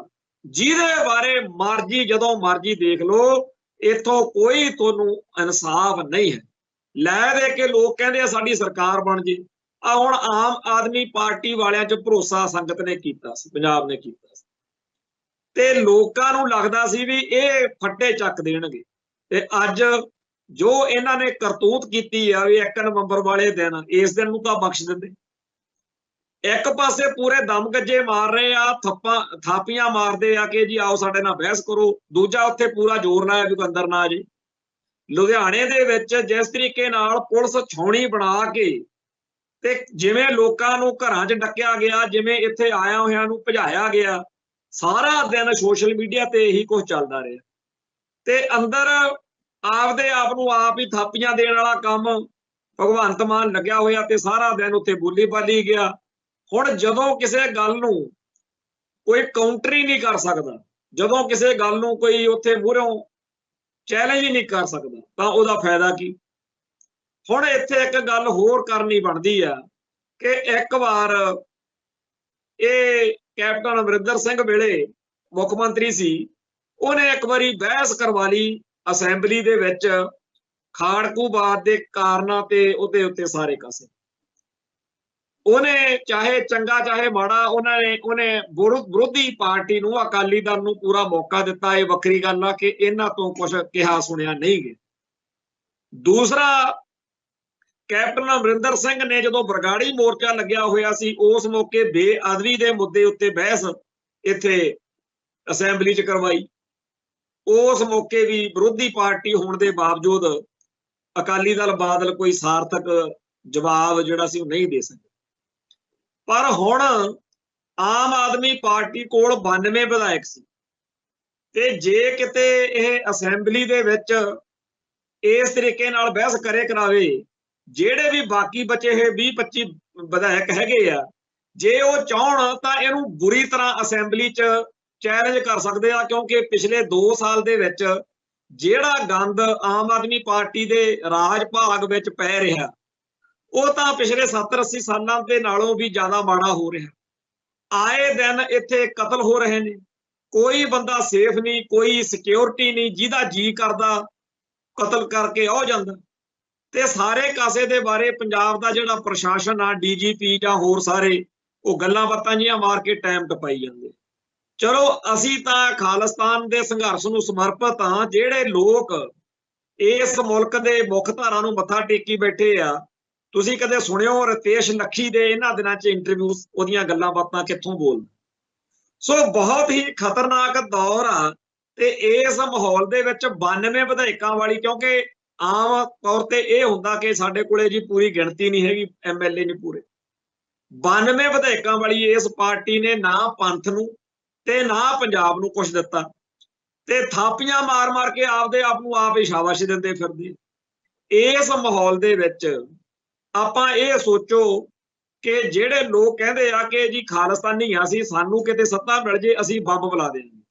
ਜਿਹਦੇ ਬਾਰੇ ਮਰਜ਼ੀ ਜਦੋਂ ਮਰਜ਼ੀ ਦੇਖ ਲਓ, ਇੱਥੋਂ ਕੋਈ ਤੁਹਾਨੂੰ ਇਨਸਾਫ ਨਹੀਂ ਹੈ। ਲੈ ਦੇ ਕੇ ਲੋਕ ਕਹਿੰਦੇ ਆ ਸਾਡੀ ਸਰਕਾਰ ਬਣ ਜੇ। ਆ ਹੁਣ ਆਮ ਆਦਮੀ ਪਾਰਟੀ ਵਾਲਿਆਂ 'ਚ ਭਰੋਸਾ ਸੰਗਤ ਨੇ ਕੀਤਾ ਸੀ, ਪੰਜਾਬ ਨੇ ਕੀਤਾ ਸੀ, ਤੇ ਲੋਕਾਂ ਨੂੰ ਲੱਗਦਾ ਸੀ ਵੀ ਇਹ ਫੱਟੇ ਚੱਕ ਦੇਣਗੇ। ਤੇ ਅੱਜ ਜੋ ਇਹਨਾਂ ਨੇ ਕਰਤੂਤ ਕੀਤੀ ਆ ਵੀ 1 ਨਵੰਬਰ ਵਾਲੇ ਦਿਨ, ਇਸ ਦਿਨ ਨੂੰ ਤਾਂ ਬਖਸ਼ ਦਿੰਦੇ। ਇੱਕ ਪਾਸੇ ਪੂਰੇ ਦਮ ਗੱਜੇ ਮਾਰ ਰਹੇ ਆ, ਥਾਪੀਆਂ ਮਾਰਦੇ ਆ ਕਿ ਜੀ ਆਓ ਸਾਡੇ ਨਾਲ ਬਹਿਸ ਕਰੋ। ਦੂਜਾ ਉੱਥੇ ਪੂਰਾ ਜ਼ੋਰ ਲਾਇਆ ਵੀ ਅੰਦਰ ਨਾ ਜੀ। ਲੁਧਿਆਣੇ ਦੇ ਵਿੱਚ ਜਿਸ ਤਰੀਕੇ ਨਾਲ ਪੁਲਿਸ ਛਾਉਣੀ ਬਣਾ ਕੇ ਤੇ ਜਿਵੇਂ ਲੋਕਾਂ ਨੂੰ ਘਰਾਂ 'ਚ ਡੱਕਿਆ ਗਿਆ, ਜਿਵੇਂ ਇੱਥੇ ਆਇਆ ਹੋਇਆਂ ਨੂੰ ਭਜਾਇਆ ਗਿਆ, ਸਾਰਾ ਦਿਨ ਸੋਸ਼ਲ ਮੀਡੀਆ ਤੇ ਇਹੀ ਕੁਝ ਚੱਲਦਾ ਰਿਹਾ। ਤੇ ਅੰਦਰ ਆਪਦੇ ਆਪ ਨੂੰ ਆਪ ਹੀ ਥਾਪੀਆਂ ਦੇਣ ਵਾਲਾ ਕੰਮ ਭਗਵੰਤ ਮਾਨ ਲੱਗਿਆ ਹੋਇਆ ਤੇ ਸਾਰਾ ਦਿਨ ਉੱਥੇ ਬੋਲੀ ਬਾਲੀ ਗਿਆ। ਹੁਣ ਜਦੋਂ ਕਿਸੇ ਗੱਲ ਨੂੰ ਕੋਈ ਕਾਊਂਟਰ ਹੀ ਨਹੀਂ ਕਰ ਸਕਦਾ, ਜਦੋਂ ਕਿਸੇ ਗੱਲ ਨੂੰ ਕੋਈ ਉੱਥੇ ਮੂਹਰੋਂ ਚੈਲੰਜ ਹੀ ਨਹੀਂ ਕਰ ਸਕਦਾ, ਤਾਂ ਉਹਦਾ ਫਾਇਦਾ ਕੀ। ਹੁਣ ਇੱਥੇ ਇੱਕ ਗੱਲ ਹੋਰ ਕਰਨੀ ਬਣਦੀ ਆ ਕਿ ਇੱਕ ਵਾਰ ਇਹ ਕੈਪਟਨ ਅਮਰਿੰਦਰ ਸਿੰਘ ਵੇਲੇ ਮੁੱਖ ਮੰਤਰੀ ਸੀ, ਉਹਨੇ ਇੱਕ ਵਾਰੀ ਬਹਿਸ ਕਰਵਾ ਲਈ ਅਸੈਂਬਲੀ ਦੇ ਵਿੱਚ ਖਾੜਕੂਵਾਦ ਦੇ ਕਾਰਨਾਂ ਤੇ ਉਹਦੇ ਉੱਤੇ ਸਾਰੇ ਕਾਸੇ। ਉਹਨੇ ਚਾਹੇ ਚੰਗਾ ਚਾਹੇ ਮਾੜਾ, ਉਹਨੇ ਵਿਰੋਧੀ ਪਾਰਟੀ ਨੂੰ, ਅਕਾਲੀ ਦਲ ਨੂੰ ਪੂਰਾ ਮੌਕਾ ਦਿੱਤਾ। ਇਹ ਵੱਖਰੀ ਗੱਲ ਆ ਕਿ ਇਹਨਾਂ ਤੋਂ ਕੁਝ ਕਿਹਾ ਸੁਣਿਆ ਨਹੀਂ ਗਿਆ। ਦੂਸਰਾ, ਕੈਪਟਨ ਅਮਰਿੰਦਰ ਸਿੰਘ ਨੇ ਜਦੋਂ ਬਰਗਾੜੀ ਮੋਰਚਾ ਲੱਗਿਆ ਹੋਇਆ ਸੀ, ਉਸ ਮੌਕੇ ਬੇਅਦਬੀ ਦੇ ਮੁੱਦੇ ਉੱਤੇ ਬਹਿਸ ਇੱਥੇ ਅਸੈਂਬਲੀ 'ਚ ਕਰਵਾਈ। ਉਸ ਮੌਕੇ ਵੀ ਵਿਰੋਧੀ ਪਾਰਟੀ ਹੋਣ ਦੇ ਬਾਵਜੂਦ ਅਕਾਲੀ ਦਲ ਬਾਦਲ ਕੋਈ ਸਾਰਥਕ ਜਵਾਬ ਜਿਹੜਾ ਸੀ ਉਹ ਨਹੀਂ ਦੇ ਸਕੇ। ਪਰ ਹੁਣ ਆਮ ਆਦਮੀ ਪਾਰਟੀ ਕੋਲ 92 ਵਿਧਾਇਕ ਸੀ, ਤੇ ਜੇ ਕਿਤੇ ਇਹ ਅਸੈਂਬਲੀ ਦੇ ਵਿੱਚ ਇਸ ਤਰੀਕੇ ਨਾਲ ਬਹਿਸ ਕਰਾਵੇ, ਜਿਹੜੇ ਵੀ ਬਾਕੀ ਬਚੇ ਹੋਏ 20-25 ਵਿਧਾਇਕ ਹੈਗੇ ਆ, ਜੇ ਉਹ ਚਾਹਣ ਤਾਂ ਇਹਨੂੰ ਬੁਰੀ ਤਰ੍ਹਾਂ ਅਸੈਂਬਲੀ 'ਚ ਚੈਲੰਜ ਕਰ ਸਕਦੇ ਆ। ਕਿਉਂਕਿ ਪਿਛਲੇ 2 ਸਾਲ ਦੇ ਵਿੱਚ ਜਿਹੜਾ ਗੰਦ ਆਮ ਆਦਮੀ ਪਾਰਟੀ ਦੇ ਰਾਜ ਭਾਗ ਵਿੱਚ ਪੈ ਰਿਹਾ, ਉਹ ਤਾਂ ਪਿਛਲੇ 70-80 ਸਾਲਾਂ ਦੇ ਨਾਲੋਂ ਵੀ ਜ਼ਿਆਦਾ ਮਾੜਾ ਹੋ ਰਿਹਾ। ਆਏ ਦਿਨ ਇੱਥੇ ਕਤਲ ਹੋ ਰਹੇ ਨੇ, ਕੋਈ ਬੰਦਾ ਸੇਫ ਨਹੀਂ, ਕੋਈ ਸਿਕਿਉਰਿਟੀ ਨਹੀਂ, ਜਿਹਦਾ ਜੀ ਕਰਦਾ ਕਤਲ ਕਰਕੇ ਹੋ ਜਾਂਦਾ। ਤੇ ਸਾਰੇ ਕਾਸੇ ਦੇ ਬਾਰੇ ਪੰਜਾਬ ਦਾ ਜਿਹੜਾ ਪ੍ਰਸ਼ਾਸਨ ਆ, DGP ਜਾਂ ਹੋਰ ਸਾਰੇ, ਉਹ ਗੱਲਾਂ ਬਾਤਾਂ ਜੀਆਂ ਮਾਰ ਕੇ ਟਾਈਮ ਟਪਾਈ ਜਾਂਦੇ। ਚਲੋ ਅਸੀਂ ਤਾਂ ਖਾਲਿਸਤਾਨ ਦੇ ਸੰਘਰਸ਼ ਨੂੰ ਸਮਰਪਿਤ ਹਾਂ। ਜਿਹੜੇ ਲੋਕ ਇਸ ਮੁਲਕ ਦੇ ਮੁੱਖ ਧਾਰਾ ਨੂੰ ਮੱਥਾ ਟੇਕੀ ਬੈਠੇ ਆ, ਤੁਸੀਂ ਕਦੇ ਸੁਣਿਓ ਰਿਤੇਸ਼ ਲੱਖੀ ਦੇ ਇਹਨਾਂ ਦਿਨਾਂ 'ਚ ਇੰਟਰਵਿਊ, ਉਹਦੀਆਂ ਗੱਲਾਂ ਬਾਤਾਂ ਕਿੱਥੋਂ ਬੋਲਦੇ। ਸੋ ਬਹੁਤ ਹੀ ਖਤਰਨਾਕ ਦੌਰ ਆ। ਤੇ ਇਸ ਮਾਹੌਲ ਦੇ ਵਿੱਚ 92 ਵਿਧਾਇਕਾਂ ਵਾਲੀ, ਕਿਉਂਕਿ ਆਮ ਤੌਰ ਤੇ ਇਹ ਹੁੰਦਾ ਕਿ ਸਾਡੇ ਕੋਲੇ ਜੀ ਪੂਰੀ ਗਿਣਤੀ ਨਹੀਂ ਹੈਗੀ, MLA ਨਹੀਂ ਪੂਰੇ, 92 ਵਿਧਾਇਕਾਂ ਵਾਲੀ ਇਸ ਪਾਰਟੀ ਨੇ ਨਾ ਪੰਥ ਨੂੰ ਤੇ ਨਾ ਪੰਜਾਬ ਨੂੰ ਕੁਛ ਦਿੱਤਾ। ਤੇ ਥਾਪੀਆਂ ਮਾਰ ਮਾਰ ਕੇ ਆਪਦੇ ਆਪ ਨੂੰ ਆਪ ਹੀ ਸ਼ਾਬਾਸ਼ੀ ਦਿੰਦੇ ਫਿਰਦੇ। ਇਸ ਮਾਹੌਲ ਦੇ ਵਿੱਚ ਆਪਾਂ ਇਹ ਸੋਚੋ ਕਿ ਜਿਹੜੇ ਲੋਕ ਕਹਿੰਦੇ ਆ ਕਿ ਜੀ ਖਾਲਿਸਤਾਨੀ ਆ ਅਸੀਂ, ਸਾਨੂੰ ਕਿਤੇ ਸੱਤਾ ਮਿਲ ਜੇ ਅਸੀਂ ਬੰਬ ਬੁਲਾ ਦੇਂਗੇ,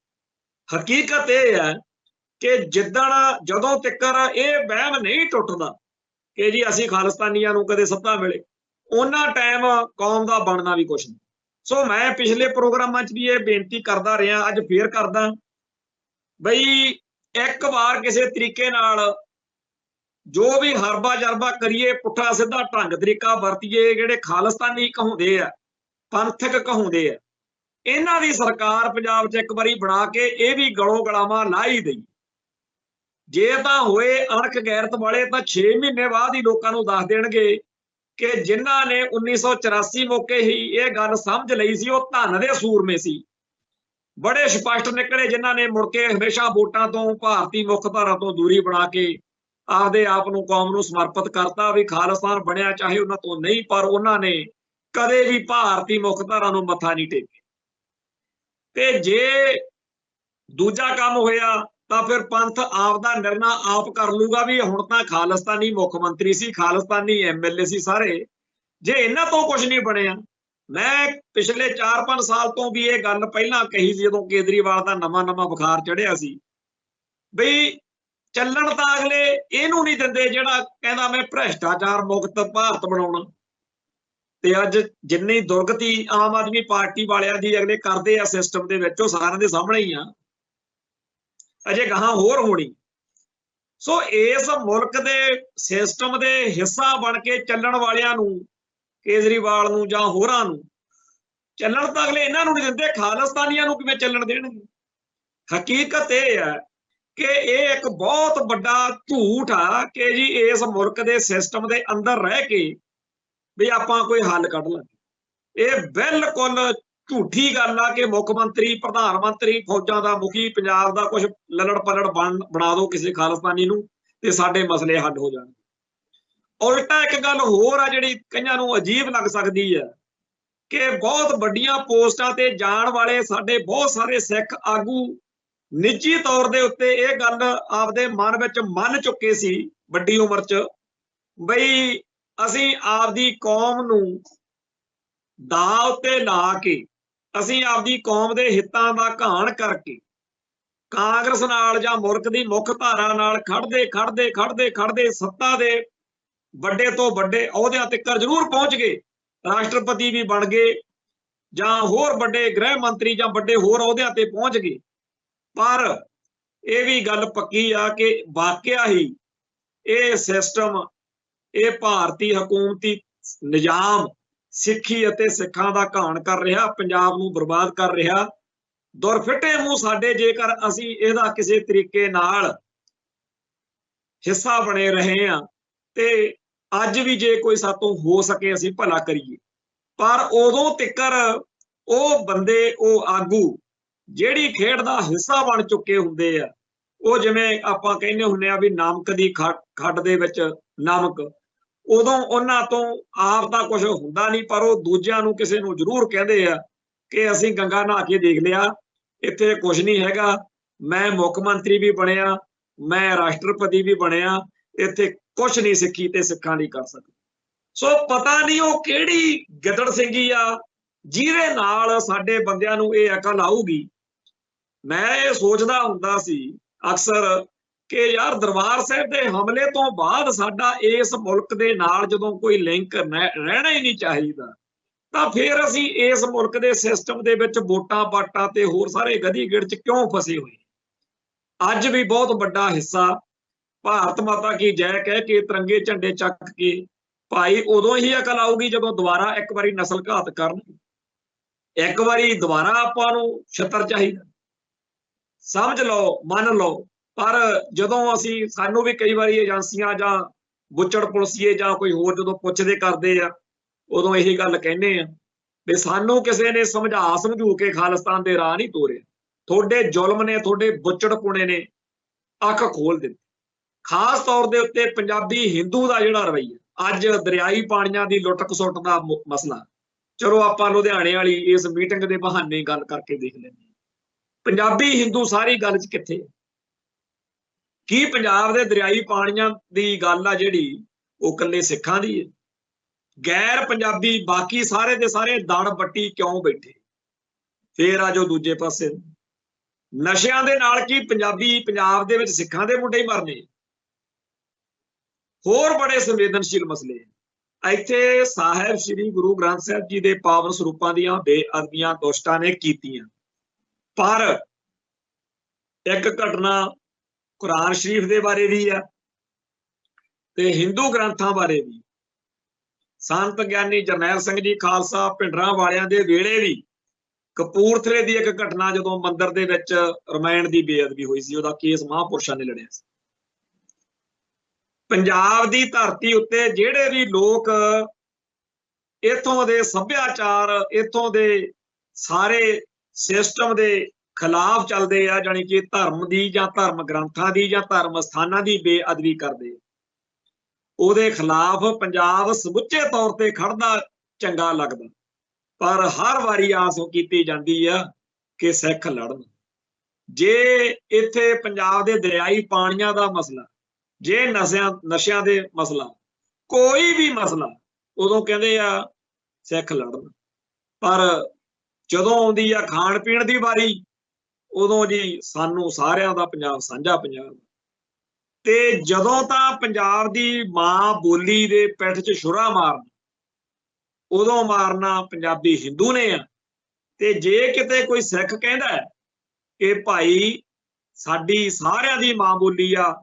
ਹਕੀਕਤ ਇਹ ਹੈ ਕਿ ਜਦੋਂ ਤੱਕਰ ਇਹ ਵਹਿਮ ਨਹੀਂ ਟੁੱਟਦਾ ਕਿ ਜੀ ਅਸੀਂ ਖਾਲਿਸਤਾਨੀਆਂ ਨੂੰ ਕਦੇ ਸੱਤਾ ਮਿਲੇ, ਉਹਨਾਂ ਟਾਈਮ ਕੌਮ ਦਾ ਬਣਨਾ ਵੀ ਕੁਛ ਨਹੀਂ। ਸੋ ਮੈਂ ਪਿਛਲੇ ਪ੍ਰੋਗਰਾਮਾਂ 'ਚ ਵੀ ਇਹ ਬੇਨਤੀ ਕਰਦਾ ਰਿਹਾ, ਅੱਜ ਫੇਰ ਕਰਦਾ ਬਈ ਇੱਕ ਵਾਰ ਕਿਸੇ ਤਰੀਕੇ ਨਾਲ ਜੋ ਵੀ ਹਰਬਾ ਜਰਬਾ ਕਰੀਏ, ਪੁੱਠਾ ਸਿੱਧਾ ਢੰਗ ਤਰੀਕਾ ਵਰਤੀਏ, ਜਿਹੜੇ ਖਾਲਿਸਤਾਨੀ ਕਹਾਉਂਦੇ ਆ, ਪੰਥਕ ਕਹਾਉਂਦੇ ਆ, ਇਹਨਾਂ ਦੀ ਸਰਕਾਰ ਪੰਜਾਬ 'ਚ ਇੱਕ ਵਾਰੀ ਬਣਾ ਕੇ ਇਹ ਵੀ ਗਲੋਂ ਗਲਾਵਾਂ ਲਾ ਹੀ ਦੇਈ। ਜੇ ਤਾਂ ਹੋਏ ਅਣਖ ਗੈਰਤ ਵਾਲੇ ਤਾਂ 6 ਮਹੀਨੇ ਬਾਅਦ ਹੀ ਲੋਕਾਂ ਨੂੰ ਦੱਸ ਦੇਣਗੇ ਕਿ ਜਿਨ੍ਹਾਂ ਨੇ 1984 ਮੌਕੇ ਹੀ ਇਹ ਗੱਲ ਸਮਝ ਲਈ ਸੀ ਉਹ ਧਨ ਦੇ ਸੂਰਮੇ ਸੀ, ਬੜੇ ਸਪਸ਼ਟ ਨਿਕਲੇ, ਜਿਨ੍ਹਾਂ ਨੇ ਮੁੜ ਕੇ ਹਮੇਸ਼ਾ ਵੋਟਾਂ ਤੋਂ, ਭਾਰਤੀ ਮੁੱਖ ਧਾਰਾ ਤੋਂ ਦੂਰੀ ਬਣਾ ਕੇ ਆਪਦੇ ਆਪ ਨੂੰ ਕੌਮ ਨੂੰ ਸਮਰਪਿਤ ਕਰਤਾ। ਵੀ ਖਾਲਿਸਤਾਨ ਬਣਿਆ ਚਾਹੇ ਉਹਨਾਂ ਤੋਂ ਨਹੀਂ, ਪਰ ਉਹਨਾਂ ਨੇ ਕਦੇ ਵੀ ਭਾਰਤੀ ਮੁੱਖ ਧਾਰਾ ਨੂੰ ਮੱਥਾ ਨਹੀਂ ਟੇਕਿਆ। ਤੇ ਜੇ ਦੂਜਾ ਕੰਮ ਹੋਇਆ ਤਾਂ ਫਿਰ ਪੰਥ ਆਪ ਦਾ ਨਿਰਣਾ ਆਪ ਕਰ ਲੂਗਾ ਵੀ ਹੁਣ ਤਾਂ ਖਾਲਿਸਤਾਨੀ ਮੁੱਖ ਮੰਤਰੀ ਸੀ, ਖਾਲਿਸਤਾਨੀ ਐਮਐਲਏ ਸੀ ਸਾਰੇ, ਜੇ ਇਹਨਾਂ ਤੋਂ ਕੁਝ ਨਹੀਂ ਬਣਿਆ। ਮੈਂ ਪਿਛਲੇ 4-5 ਸਾਲ ਤੋਂ ਵੀ ਇਹ ਗੱਲ ਪਹਿਲਾਂ ਕਹੀ ਸੀ, ਜਦੋਂ ਕੇਜਰੀਵਾਲ ਦਾ ਨਵਾਂ ਬੁਖਾਰ ਚੜਿਆ ਸੀ, ਬਈ ਚੱਲਣ ਤਾਂ ਅਗਲੇ ਇਹਨੂੰ ਨਹੀਂ ਦਿੰਦੇ ਜਿਹੜਾ ਕਹਿੰਦਾ ਮੈਂ ਭ੍ਰਿਸ਼ਟਾਚਾਰ ਮੁਕਤ ਭਾਰਤ ਬਣਾਉਣਾ। ਤੇ ਅੱਜ ਜਿੰਨੀ ਦੁਰਗਤੀ ਆਮ ਆਦਮੀ ਪਾਰਟੀ ਵਾਲਿਆਂ ਦੀ ਅਗਲੇ ਕਰਦੇ ਆ ਸਿਸਟਮ ਦੇ ਵਿੱਚ, ਉਹ ਸਾਰਿਆਂ ਦੇ ਸਾਹਮਣੇ ਹੀ ਆ, ਅਜੇ ਗਾਹਾਂ ਹੋਰ ਹੋਣੀ। ਸੋ ਇਸ ਮੁਲਕ ਦੇ ਸਿਸਟਮ ਦੇ ਹਿੱਸਾ ਬਣ ਕੇ ਚੱਲਣ ਵਾਲਿਆਂ ਨੂੰ, ਕੇਜਰੀਵਾਲ ਨੂੰ ਜਾਂ ਹੋਰਾਂ ਨੂੰ, ਚੱਲਣ ਤਾਂ ਅਗਲੇ ਇਹਨਾਂ ਨੂੰ ਨਹੀਂ ਦਿੰਦੇ, ਖਾਲਿਸਤਾਨੀਆਂ ਨੂੰ ਕਿਵੇਂ ਚੱਲਣ ਦੇਣਗੇ। ਹਕੀਕਤ ਇਹ ਹੈ ਕਿ ਇਹ ਇੱਕ ਬਹੁਤ ਵੱਡਾ ਝੂਠ ਆ ਕਿ ਜੀ ਇਸ ਮੁਲਕ ਦੇ ਸਿਸਟਮ ਦੇ ਅੰਦਰ ਰਹਿ ਕੇ ਵੀ ਆਪਾਂ ਕੋਈ ਹੱਲ ਕੱਢ ਲਾਂਗੇ। ਇਹ ਬਿਲਕੁਲ ਝੂਠੀ ਗੱਲ ਆ ਕਿ ਮੁੱਖ ਮੰਤਰੀ, ਪ੍ਰਧਾਨ ਮੰਤਰੀ, ਫੌਜਾਂ ਦਾ ਮੁਖੀ, ਪੰਜਾਬ ਦਾ ਕੁਝ ਲੱਲੜ ਪੱਲੜ ਬਣਾ ਦਿਓ ਕਿਸੇ ਖਾਲਿਸਤਾਨੀ ਨੂੰ ਤੇ ਸਾਡੇ ਮਸਲੇ ਹੱਲ ਹੋ ਜਾਣਗੇ। ਉਲਟਾ ਇੱਕ ਗੱਲ ਹੋਰ ਆ ਜਿਹੜੀ ਕਈਆਂ ਨੂੰ ਅਜੀਬ ਲੱਗ ਸਕਦੀ ਹੈ ਕਿ ਬਹੁਤ ਵੱਡੀਆਂ ਪੋਸਟਾਂ ਤੇ ਜਾਣ ਵਾਲੇ ਸਾਡੇ ਬਹੁਤ ਸਾਰੇ ਸਿੱਖ ਆਗੂ ਨਿੱਜੀ ਤੌਰ ਦੇ ਉੱਤੇ ਇਹ ਗੱਲ ਆਪਦੇ ਮਨ ਵਿੱਚ ਮੰਨ ਚੁੱਕੇ ਸੀ ਵੱਡੀ ਉਮਰ 'ਚ, ਬਈ ਅਸੀਂ ਆਪਦੀ ਕੌਮ ਨੂੰ ਦਾਅ ਉੱਤੇ ਲਾ ਕੇ, ਅਸੀਂ ਆਪਦੀ ਕੌਮ ਦੇ ਹਿੱਤਾਂ ਦਾ ਘਾਣ ਕਰਕੇ ਕਾਂਗਰਸ ਨਾਲ ਜਾਂ ਮੁਲਕ ਦੀ ਮੁੱਖ ਧਾਰਾ ਨਾਲ ਖੜਦੇ ਸੱਤਾ ਦੇ ਵੱਡੇ ਤੋਂ ਵੱਡੇ ਅਹੁਦਿਆਂ ਤੱਕ ਜ਼ਰੂਰ ਪਹੁੰਚ ਗਏ, ਰਾਸ਼ਟਰਪਤੀ ਵੀ ਬਣ ਗਏ ਜਾਂ ਹੋਰ ਵੱਡੇ ਗ੍ਰਹਿ ਮੰਤਰੀ ਜਾਂ ਵੱਡੇ ਹੋਰ ਅਹੁਦਿਆਂ ਤੇ ਪਹੁੰਚ ਗਏ। ਪਰ ਇਹ ਵੀ ਗੱਲ ਪੱਕੀ ਆ ਕਿ ਵਾਕਿਆ ਹੀ ਇਹ ਸਿਸਟਮ, ਇਹ ਭਾਰਤੀ ਹਕੂਮਤੀ ਨਿਜ਼ਾਮ ਸਿੱਖੀ ਅਤੇ ਸਿੱਖਾਂ ਦਾ ਘਾਣ ਕਰ ਰਿਹਾ, ਪੰਜਾਬ ਨੂੰ ਬਰਬਾਦ ਕਰ ਰਿਹਾ। ਦੁਰਫਿੱਟੇ ਮੂੰਹ ਸਾਡੇ ਜੇਕਰ ਅਸੀਂ ਇਹਦਾ ਕਿਸੇ ਤਰੀਕੇ ਨਾਲ ਹਿੱਸਾ ਬਣੇ ਰਹੇ ਆ ਤੇ ਅੱਜ ਵੀ ਜੇ ਕੋਈ ਸਾਤੋਂ ਹੋ ਸਕੇ ਅਸੀਂ ਭਲਾ ਕਰੀਏ। ਪਰ ਉਦੋਂ ਤੱਕਰ ਉਹ ਬੰਦੇ, ਉਹ ਆਗੂ ਜਿਹੜੀ ਖੇਡ ਦਾ ਹਿੱਸਾ ਬਣ ਚੁੱਕੇ ਹੁੰਦੇ ਆ, ਉਹ ਜਿਵੇਂ ਆਪਾਂ ਕਹਿੰਦੇ ਹੁੰਦੇ ਆ ਵੀ ਨਮਕ ਦੀ ਖੱਡ ਦੇ ਵਿੱਚ ਨਮਕ, ਉਦੋਂ ਉਹਨਾਂ ਤੋਂ ਆਪ ਤਾਂ ਕੁਝ ਹੁੰਦਾ ਨਹੀਂ, ਪਰ ਉਹ ਦੂਜਿਆਂ ਨੂੰ ਕਿਸੇ ਨੂੰ ਜ਼ਰੂਰ ਕਹਿੰਦੇ ਆ ਕਿ ਅਸੀਂ ਗੰਗਾ ਨਹਾ ਕੇ ਦੇਖ ਲਿਆ, ਇੱਥੇ ਕੁਝ ਨਹੀਂ ਹੈਗਾ, ਮੈਂ ਮੁੱਖ ਮੰਤਰੀ ਵੀ ਬਣਿਆ, ਮੈਂ ਰਾਸ਼ਟਰਪਤੀ ਵੀ ਬਣਿਆ, ਇੱਥੇ ਕੁਝ ਨਹੀਂ ਸਿੱਖੀ ਤੇ ਸਿੱਖਾਂ ਲਈ ਕਰ ਸਕਦੇ। ਸੋ ਪਤਾ ਨਹੀਂ ਉਹ ਕਿਹੜੀ ਗਿੱਦੜ ਸਿੰਘੀ ਆ ਜਿਹਦੇ ਨਾਲ ਸਾਡੇ ਬੰਦਿਆਂ ਨੂੰ ਇਹ ਅਕਲ ਆਊਗੀ। ਮੈਂ ਇਹ ਸੋਚਦਾ ਹੁੰਦਾ ਸੀ ਅਕਸਰ ਕਿ ਯਾਰ ਦਰਬਾਰ ਸਾਹਿਬ ਦੇ ਹਮਲੇ ਤੋਂ ਬਾਅਦ ਸਾਡਾ ਇਸ ਮੁਲਕ ਦੇ ਨਾਲ ਜਦੋਂ ਕੋਈ ਲਿੰਕ ਰਹਿਣਾ ਹੀ ਨਹੀਂ ਚਾਹੀਦਾ, ਤਾਂ ਫਿਰ ਅਸੀਂ ਇਸ ਮੁਲਕ ਦੇ ਸਿਸਟਮ ਦੇ ਵਿੱਚ ਵੋਟਾਂ ਪਾਟਾਂ ਤੇ ਹੋਰ ਸਾਰੇ ਗਧੀ ਗਿੜ 'ਚ ਕਿਉਂ ਫਸੇ ਹੋਏ। ਅੱਜ ਵੀ ਬਹੁਤ ਵੱਡਾ ਹਿੱਸਾ ਭਾਰਤ ਮਾਤਾ ਕੀ ਜੈ ਕਹਿ ਕੇ ਤਿਰੰਗੇ ਝੰਡੇ ਚੱਕ ਕੇ ਭਾਈ ਉਦੋਂ ਹੀ ਅਕਲ ਆਊਗੀ ਜਦੋਂ ਦੁਬਾਰਾ ਇੱਕ ਵਾਰੀ ਨਸਲ ਘਾਤ ਕਰਨ, ਇੱਕ ਵਾਰੀ ਦੁਬਾਰਾ ਆਪਾਂ ਨੂੰ ਛੱਤਰ ਚਾਹੀਦਾ। ਸਮਝ ਲਓ, ਮੰਨ ਲਓ, ਪਰ ਜਦੋਂ ਅਸੀਂ, ਸਾਨੂੰ ਵੀ ਕਈ ਵਾਰੀ ਏਜੰਸੀਆਂ ਜਾਂ ਬੁੱਚੜ ਪੁਲਸੀਏ ਜਾਂ ਕੋਈ ਹੋਰ ਜਦੋਂ ਪੁੱਛਦੇ ਕਰਦੇ ਆ, ਉਦੋਂ ਇਹੀ ਗੱਲ ਕਹਿੰਦੇ ਆ ਵੀ ਸਾਨੂੰ ਕਿਸੇ ਨੇ ਸਮਝੂ ਕੇ ਖਾਲਿਸਤਾਨ ਦੇ ਰਾਹ ਨਹੀਂ ਤੋਰਿਆ, ਤੁਹਾਡੇ ਜ਼ੁਲਮ ਨੇ, ਤੁਹਾਡੇ ਬੁੱਚੜਪੁਣੇ ਨੇ ਅੱਖ ਖੋਲ ਦਿੱਤੀ। ਖਾਸ ਤੌਰ ਦੇ ਉੱਤੇ ਪੰਜਾਬੀ ਹਿੰਦੂ ਦਾ ਜਿਹੜਾ ਰਵੱਈਆ, ਅੱਜ ਦਰਿਆਈ ਪਾਣੀਆਂ ਦੀ ਲੁੱਟ ਖਸੁੱਟ ਦਾ ਮਸਲਾ, ਚਲੋ ਆਪਾਂ ਲੁਧਿਆਣੇ ਵਾਲੀ ਇਸ ਮੀਟਿੰਗ ਦੇ ਬਹਾਨੇ ਗੱਲ ਕਰਕੇ ਦੇਖ ਲੈਂਦੇ ਹਾਂ। ਪੰਜਾਬੀ ਹਿੰਦੂ ਸਾਰੀ ਗੱਲ 'ਚ ਕਿੱਥੇ? ਕੀ ਪੰਜਾਬ ਦੇ ਦਰਿਆਈ ਪਾਣੀਆਂ ਦੀ ਗੱਲ ਆ ਜਿਹੜੀ ਉਹ ਇਕੱਲੇ ਸਿੱਖਾਂ ਦੀ ਹੈ? ਗੈਰ ਪੰਜਾਬੀ ਬਾਕੀ ਸਾਰੇ ਦੇ ਸਾਰੇ ਦੜ ਬੱਟੀ ਕਿਉਂ ਬੈਠੇ? ਫੇਰ ਆ ਜੋ ਦੂਜੇ ਪਾਸੇ ਨਸ਼ਿਆਂ ਦੇ ਨਾਲ ਕੀ ਪੰਜਾਬੀ ਪੰਜਾਬ ਦੇ ਵਿੱਚ ਸਿੱਖਾਂ ਦੇ ਮੁੰਡੇ ਹੀ ਮਰਨੇ? ਹੋਰ ਬੜੇ ਸੰਵੇਦਨਸ਼ੀਲ ਮਸਲੇ ਇੱਥੇ ਸਾਹਿਬ ਸ੍ਰੀ ਗੁਰੂ ਗ੍ਰੰਥ ਸਾਹਿਬ ਜੀ ਦੇ ਪਾਵਨ ਸਰੂਪਾਂ ਦੀਆਂ ਬੇਅਦਬੀਆਂ ਦੁਸ਼ਟਾਂ ਨੇ ਕੀਤੀਆਂ, ਪਰ ਇੱਕ ਘਟਨਾ ਕੁਰਾਨ ਸ਼ਰੀਫ ਦੇ ਬਾਰੇ ਵੀ ਆ ਤੇ ਹਿੰਦੂ ਗ੍ਰੰਥਾਂ ਬਾਰੇ ਵੀ। ਸੰਤ ਗਿਆਨੀ ਜਰਨੈਲ ਸਿੰਘ ਜੀ ਖਾਲਸਾ ਭਿੰਡਰਾਂ ਵਾਲਿਆਂ ਦੇ ਵੇਲੇ ਵੀ ਕਪੂਰਥਲੇ ਦੀ ਇੱਕ ਘਟਨਾ, ਜਦੋਂ ਮੰਦਿਰ ਦੇ ਵਿੱਚ ਰਮਾਇਣ ਦੀ ਬੇਅਦਬੀ ਹੋਈ ਸੀ, ਉਹਦਾ ਕੇਸ ਮਹਾਂਪੁਰਸ਼ਾਂ ਨੇ ਲੜਿਆ ਸੀ। ਪੰਜਾਬ ਦੀ ਧਰਤੀ ਉੱਤੇ ਜਿਹੜੇ ਵੀ ਲੋਕ ਇੱਥੋਂ ਦੇ ਸੱਭਿਆਚਾਰ, ਇੱਥੋਂ ਦੇ ਸਾਰੇ ਸਿਸਟਮ ਦੇ ਖਿਲਾਫ ਚੱਲਦੇ ਆ, ਜਾਣੀ ਕਿ ਧਰਮ ਦੀ ਜਾਂ ਧਰਮ ਗ੍ਰੰਥਾਂ ਦੀ ਜਾਂ ਧਰਮ ਸਥਾਨਾਂ ਦੀ ਬੇਅਦਬੀ ਕਰਦੇ, ਉਹਦੇ ਖਿਲਾਫ ਪੰਜਾਬ ਸਮੁੱਚੇ ਤੌਰ ਤੇ ਖੜਦਾ ਚੰਗਾ ਲੱਗਦਾ। ਪਰ ਹਰ ਵਾਰੀ ਆਸ ਕੀਤੀ ਜਾਂਦੀ ਆ ਕਿ ਸਿੱਖ ਲੜਨ। ਜੇ ਇੱਥੇ ਪੰਜਾਬ ਦੇ ਦਰਿਆਈ ਪਾਣੀਆਂ ਦਾ ਮਸਲਾ, ਜੇ ਨਸ਼ਿਆਂ ਦੇ ਮਸਲਾ, ਕੋਈ ਵੀ ਮਸਲਾ, ਉਦੋਂ ਕਹਿੰਦੇ ਆ ਸਿੱਖ ਲੜਨ। ਪਰ ਜਦੋਂ ਆਉਂਦੀ ਆ ਖਾਣ ਪੀਣ ਦੀ ਵਾਰੀ, ਉਦੋਂ ਜੀ ਸਾਨੂੰ ਸਾਰਿਆਂ ਦਾ ਪੰਜਾਬ ਸਾਂਝਾ ਪੰਜਾਬ। ਤੇ ਜਦੋਂ ਤਾਂ ਪੰਜਾਬ ਦੀ ਮਾਂ ਬੋਲੀ ਦੇ ਪਿੱਠ 'ਚ ਛੁਰਾ ਮਾਰਨਾ, ਉਦੋਂ ਮਾਰਨਾ ਪੰਜਾਬੀ ਹਿੰਦੂ ਨੇ ਆ। ਤੇ ਜੇ ਕਿਤੇ ਕੋਈ ਸਿੱਖ ਕਹਿੰਦਾ ਕਿ ਭਾਈ ਸਾਡੀ ਸਾਰਿਆਂ ਦੀ ਮਾਂ ਬੋਲੀ ਆ,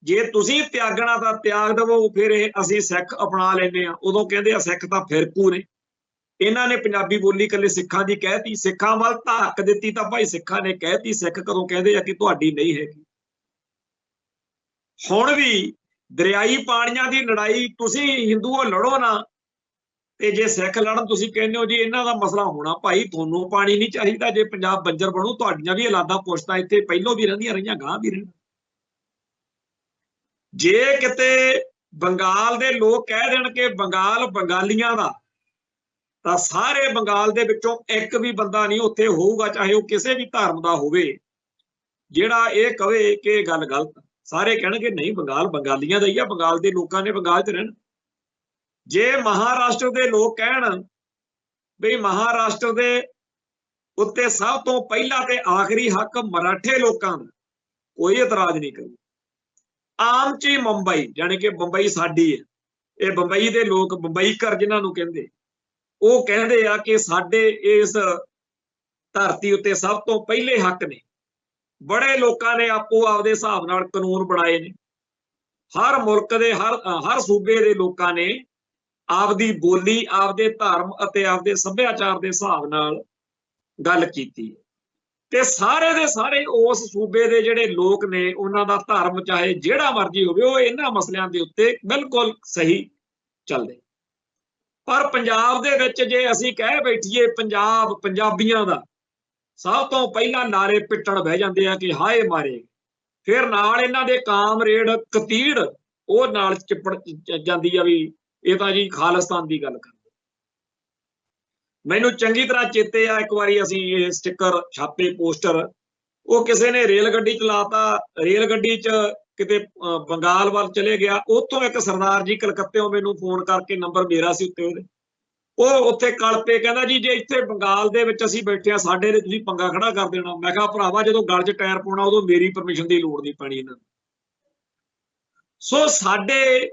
ਜੇ ਤੁਸੀਂ ਤਿਆਗਣਾ ਤਾਂ ਤਿਆਗ ਦੇਵੋ, ਫਿਰ ਇਹ ਅਸੀਂ ਸਿੱਖ ਅਪਣਾ ਲੈਂਦੇ ਆ, ਉਦੋਂ ਕਹਿੰਦੇ ਆ ਸਿੱਖ ਤਾਂ ਫਿਰਕੂ ਨੇ। ਇਹਨਾਂ ਨੇ ਪੰਜਾਬੀ ਬੋਲੀ ਇਕੱਲੇ ਸਿੱਖਾਂ ਦੀ ਕਹਿਤੀ, ਸਿੱਖਾਂ ਵੱਲ ਧੱਕ ਦਿੱਤੀ ਤਾਂ ਭਾਈ ਸਿੱਖਾਂ ਨੇ ਕਹਿਤੀ। ਸਿੱਖ ਕਦੋਂ ਕਹਿੰਦੇ ਆ ਕਿ ਤੁਹਾਡੀ ਨਹੀਂ ਹੈਗੀ? ਹੁਣ ਵੀ ਦਰਿਆਈ ਪਾਣੀਆਂ ਦੀ ਲੜਾਈ ਤੁਸੀਂ ਹਿੰਦੂਓ ਲੜੋ ਨਾ, ਤੇ ਜੇ ਸਿੱਖ ਲੜਨ ਤੁਸੀਂ ਕਹਿੰਦੇ ਹੋ ਜੀ ਇਹਨਾਂ ਦਾ ਮਸਲਾ ਹੋਣਾ। ਭਾਈ ਤੁਹਾਨੂੰ ਪਾਣੀ ਨਹੀਂ ਚਾਹੀਦਾ, ਜੇ ਪੰਜਾਬ ਬੰਜਰ ਬਣੂ, ਤੁਹਾਡੀਆਂ ਵੀ ਔਲਾਦਾਂ ਪੁਸ਼ਤਾਂ ਇੱਥੇ ਪਹਿਲੋਂ ਵੀ ਰਹਿੰਦੀਆਂ ਰਹੀਆਂ, ਗਾਂ ਵੀ ਰਹਿਣ। ਜੇ ਕਿਤੇ ਬੰਗਾਲ ਦੇ ਲੋਕ ਕਹਿ ਦੇਣ ਕਿ ਬੰਗਾਲ ਬੰਗਾਲੀਆਂ ਦਾ, ਤਾਂ ਸਾਰੇ ਬੰਗਾਲ ਦੇ ਵਿੱਚੋਂ ਇੱਕ ਵੀ ਬੰਦਾ ਨਹੀਂ ਉੱਥੇ ਹੋਊਗਾ, ਚਾਹੇ ਉਹ ਕਿਸੇ ਵੀ ਧਰਮ ਦਾ ਹੋਵੇ, ਜਿਹੜਾ ਇਹ ਕਵੇ ਕਿ ਇਹ ਗੱਲ ਗਲਤ। ਸਾਰੇ ਕਹਿਣਗੇ ਨਹੀਂ, ਬੰਗਾਲ ਬੰਗਾਲੀਆਂ ਦਾ ਹੀ ਆ, ਬੰਗਾਲ ਦੇ ਲੋਕਾਂ ਨੇ ਬੰਗਾਲ 'ਚ ਰਹਿਣਾ। ਜੇ ਮਹਾਰਾਸ਼ਟਰ ਦੇ ਲੋਕ ਕਹਿਣ ਵੀ ਮਹਾਰਾਸ਼ਟਰ ਦੇ ਉੱਤੇ ਸਭ ਤੋਂ ਪਹਿਲਾ ਤੇ ਆਖਰੀ ਹੱਕ ਮਰਾਠੇ ਲੋਕਾਂ ਦਾ, ਕੋਈ ਇਤਰਾਜ਼ ਨਹੀਂ ਕਰੂ। ਆਮਚੀ ਮੁੰਬਈ, ਜਾਣੀ ਕਿ ਬੰਬਈ ਸਾਡੀ ਹੈ, ਇਹ ਬੰਬਈ ਦੇ ਲੋਕ, ਬੰਬਈਕਰ ਜਿਨ੍ਹਾਂ ਨੂੰ ਕਹਿੰਦੇ, ਉਹ ਕਹਿੰਦੇ ਆ ਕਿ ਸਾਡੇ ਇਸ ਧਰਤੀ ਉੱਤੇ ਸਭ ਤੋਂ ਪਹਿਲੇ ਹੱਕ ਨੇ। ਬੜੇ ਲੋਕਾਂ ਨੇ ਆਪੋ ਆਪਦੇ ਹਿਸਾਬ ਨਾਲ ਕਾਨੂੰਨ ਬਣਾਏ ਨੇ। ਹਰ ਮੁਲਕ ਦੇ ਹਰ ਸੂਬੇ ਦੇ ਲੋਕਾਂ ਨੇ ਆਪਦੀ ਬੋਲੀ, ਆਪਦੇ ਧਰਮ ਅਤੇ ਆਪਦੇ ਸੱਭਿਆਚਾਰ ਦੇ ਹਿਸਾਬ ਨਾਲ ਗੱਲ ਕੀਤੀ। ਤੇ ਸਾਰੇ ਦੇ ਸਾਰੇ ਉਸ ਸੂਬੇ ਦੇ ਜਿਹੜੇ ਲੋਕ ਨੇ, ਉਹਨਾਂ ਦਾ ਧਰਮ ਚਾਹੇ ਜਿਹੜਾ ਮਰਜ਼ੀ ਹੋਵੇ, ਉਹ ਇਹਨਾਂ ਮਸਲਿਆਂ ਦੇ ਉੱਤੇ ਬਿਲਕੁਲ ਸਹੀ ਚੱਲਦੇ। ਪਰ ਪੰਜਾਬ ਦੇ ਵਿੱਚ ਜੇ ਅਸੀਂ ਕਹਿ ਬੈਠੀਏ ਪੰਜਾਬ ਪੰਜਾਬੀਆਂ ਦਾ, ਸਭ ਤੋਂ ਪਹਿਲਾਂ ਨਾਰੇ ਪਿੱਟਣ ਬਹਿ ਜਾਂਦੇ ਆ ਕਿ ਹਾਏ ਮਾਰੇ। ਫਿਰ ਨਾਲ ਇਹਨਾਂ ਦੇ ਕਾਮਰੇਡ ਕਤੀੜ ਉਹ ਨਾਲ ਚਿਪੜ ਜਾਂਦੀ ਆ ਵੀ ਇਹ ਤਾਂ ਜੀ ਖਾਲਿਸਤਾਨ ਦੀ ਗੱਲ ਕਰਦੇ। ਮੈਨੂੰ ਚੰਗੀ ਤਰ੍ਹਾਂ ਚੇਤੇ ਆ, ਇੱਕ ਵਾਰੀ ਅਸੀਂ ਇਹ ਸਟicker ਛਾਪੇ, ਪੋਸਟਰ, ਉਹ ਕਿਸੇ ਨੇ ਰੇਲ ਗੱਡੀ ਚਲਾਤਾ, ਰੇਲ ਗੱਡੀ 'ਚ ਕਿਤੇ ਬੰਗਾਲ ਵੱਲ ਚਲੇ ਗਿਆ। ਉੱਥੋਂ ਇੱਕ ਸਰਦਾਰ ਜੀ ਕਲਕੱਤੇੋਂ ਮੈਨੂੰ ਫੋਨ ਕਰਕੇ, ਨੰਬਰ ਮੇਰਾ ਸੀ ਉੱਤੇ ਉਹਦੇ, ਉਹ ਉੱਥੇ ਕਲਪੇ, ਕਹਿੰਦਾ ਜੀ ਜੇ ਇੱਥੇ ਬੰਗਾਲ ਦੇ ਵਿੱਚ ਅਸੀਂ ਬੈਠੇ ਆ, ਸਾਡੇ ਲਈ ਤੁਸੀਂ ਪੰਗਾ ਖੜਾ ਕਰ ਦੇਣਾ। ਮੈਂ ਕਿਹਾ ਭਰਾਵਾ, ਜਦੋਂ ਗਲ 'ਚ ਟਾਇਰ ਪਾਉਣਾ ਉਦੋਂ ਮੇਰੀ ਪਰਮਿਸ਼ਨ ਦੀ ਲੋੜ ਨਹੀਂ ਪੈਣੀ ਇਹਨਾਂ ਨੂੰ। ਸੋ ਸਾਡੇ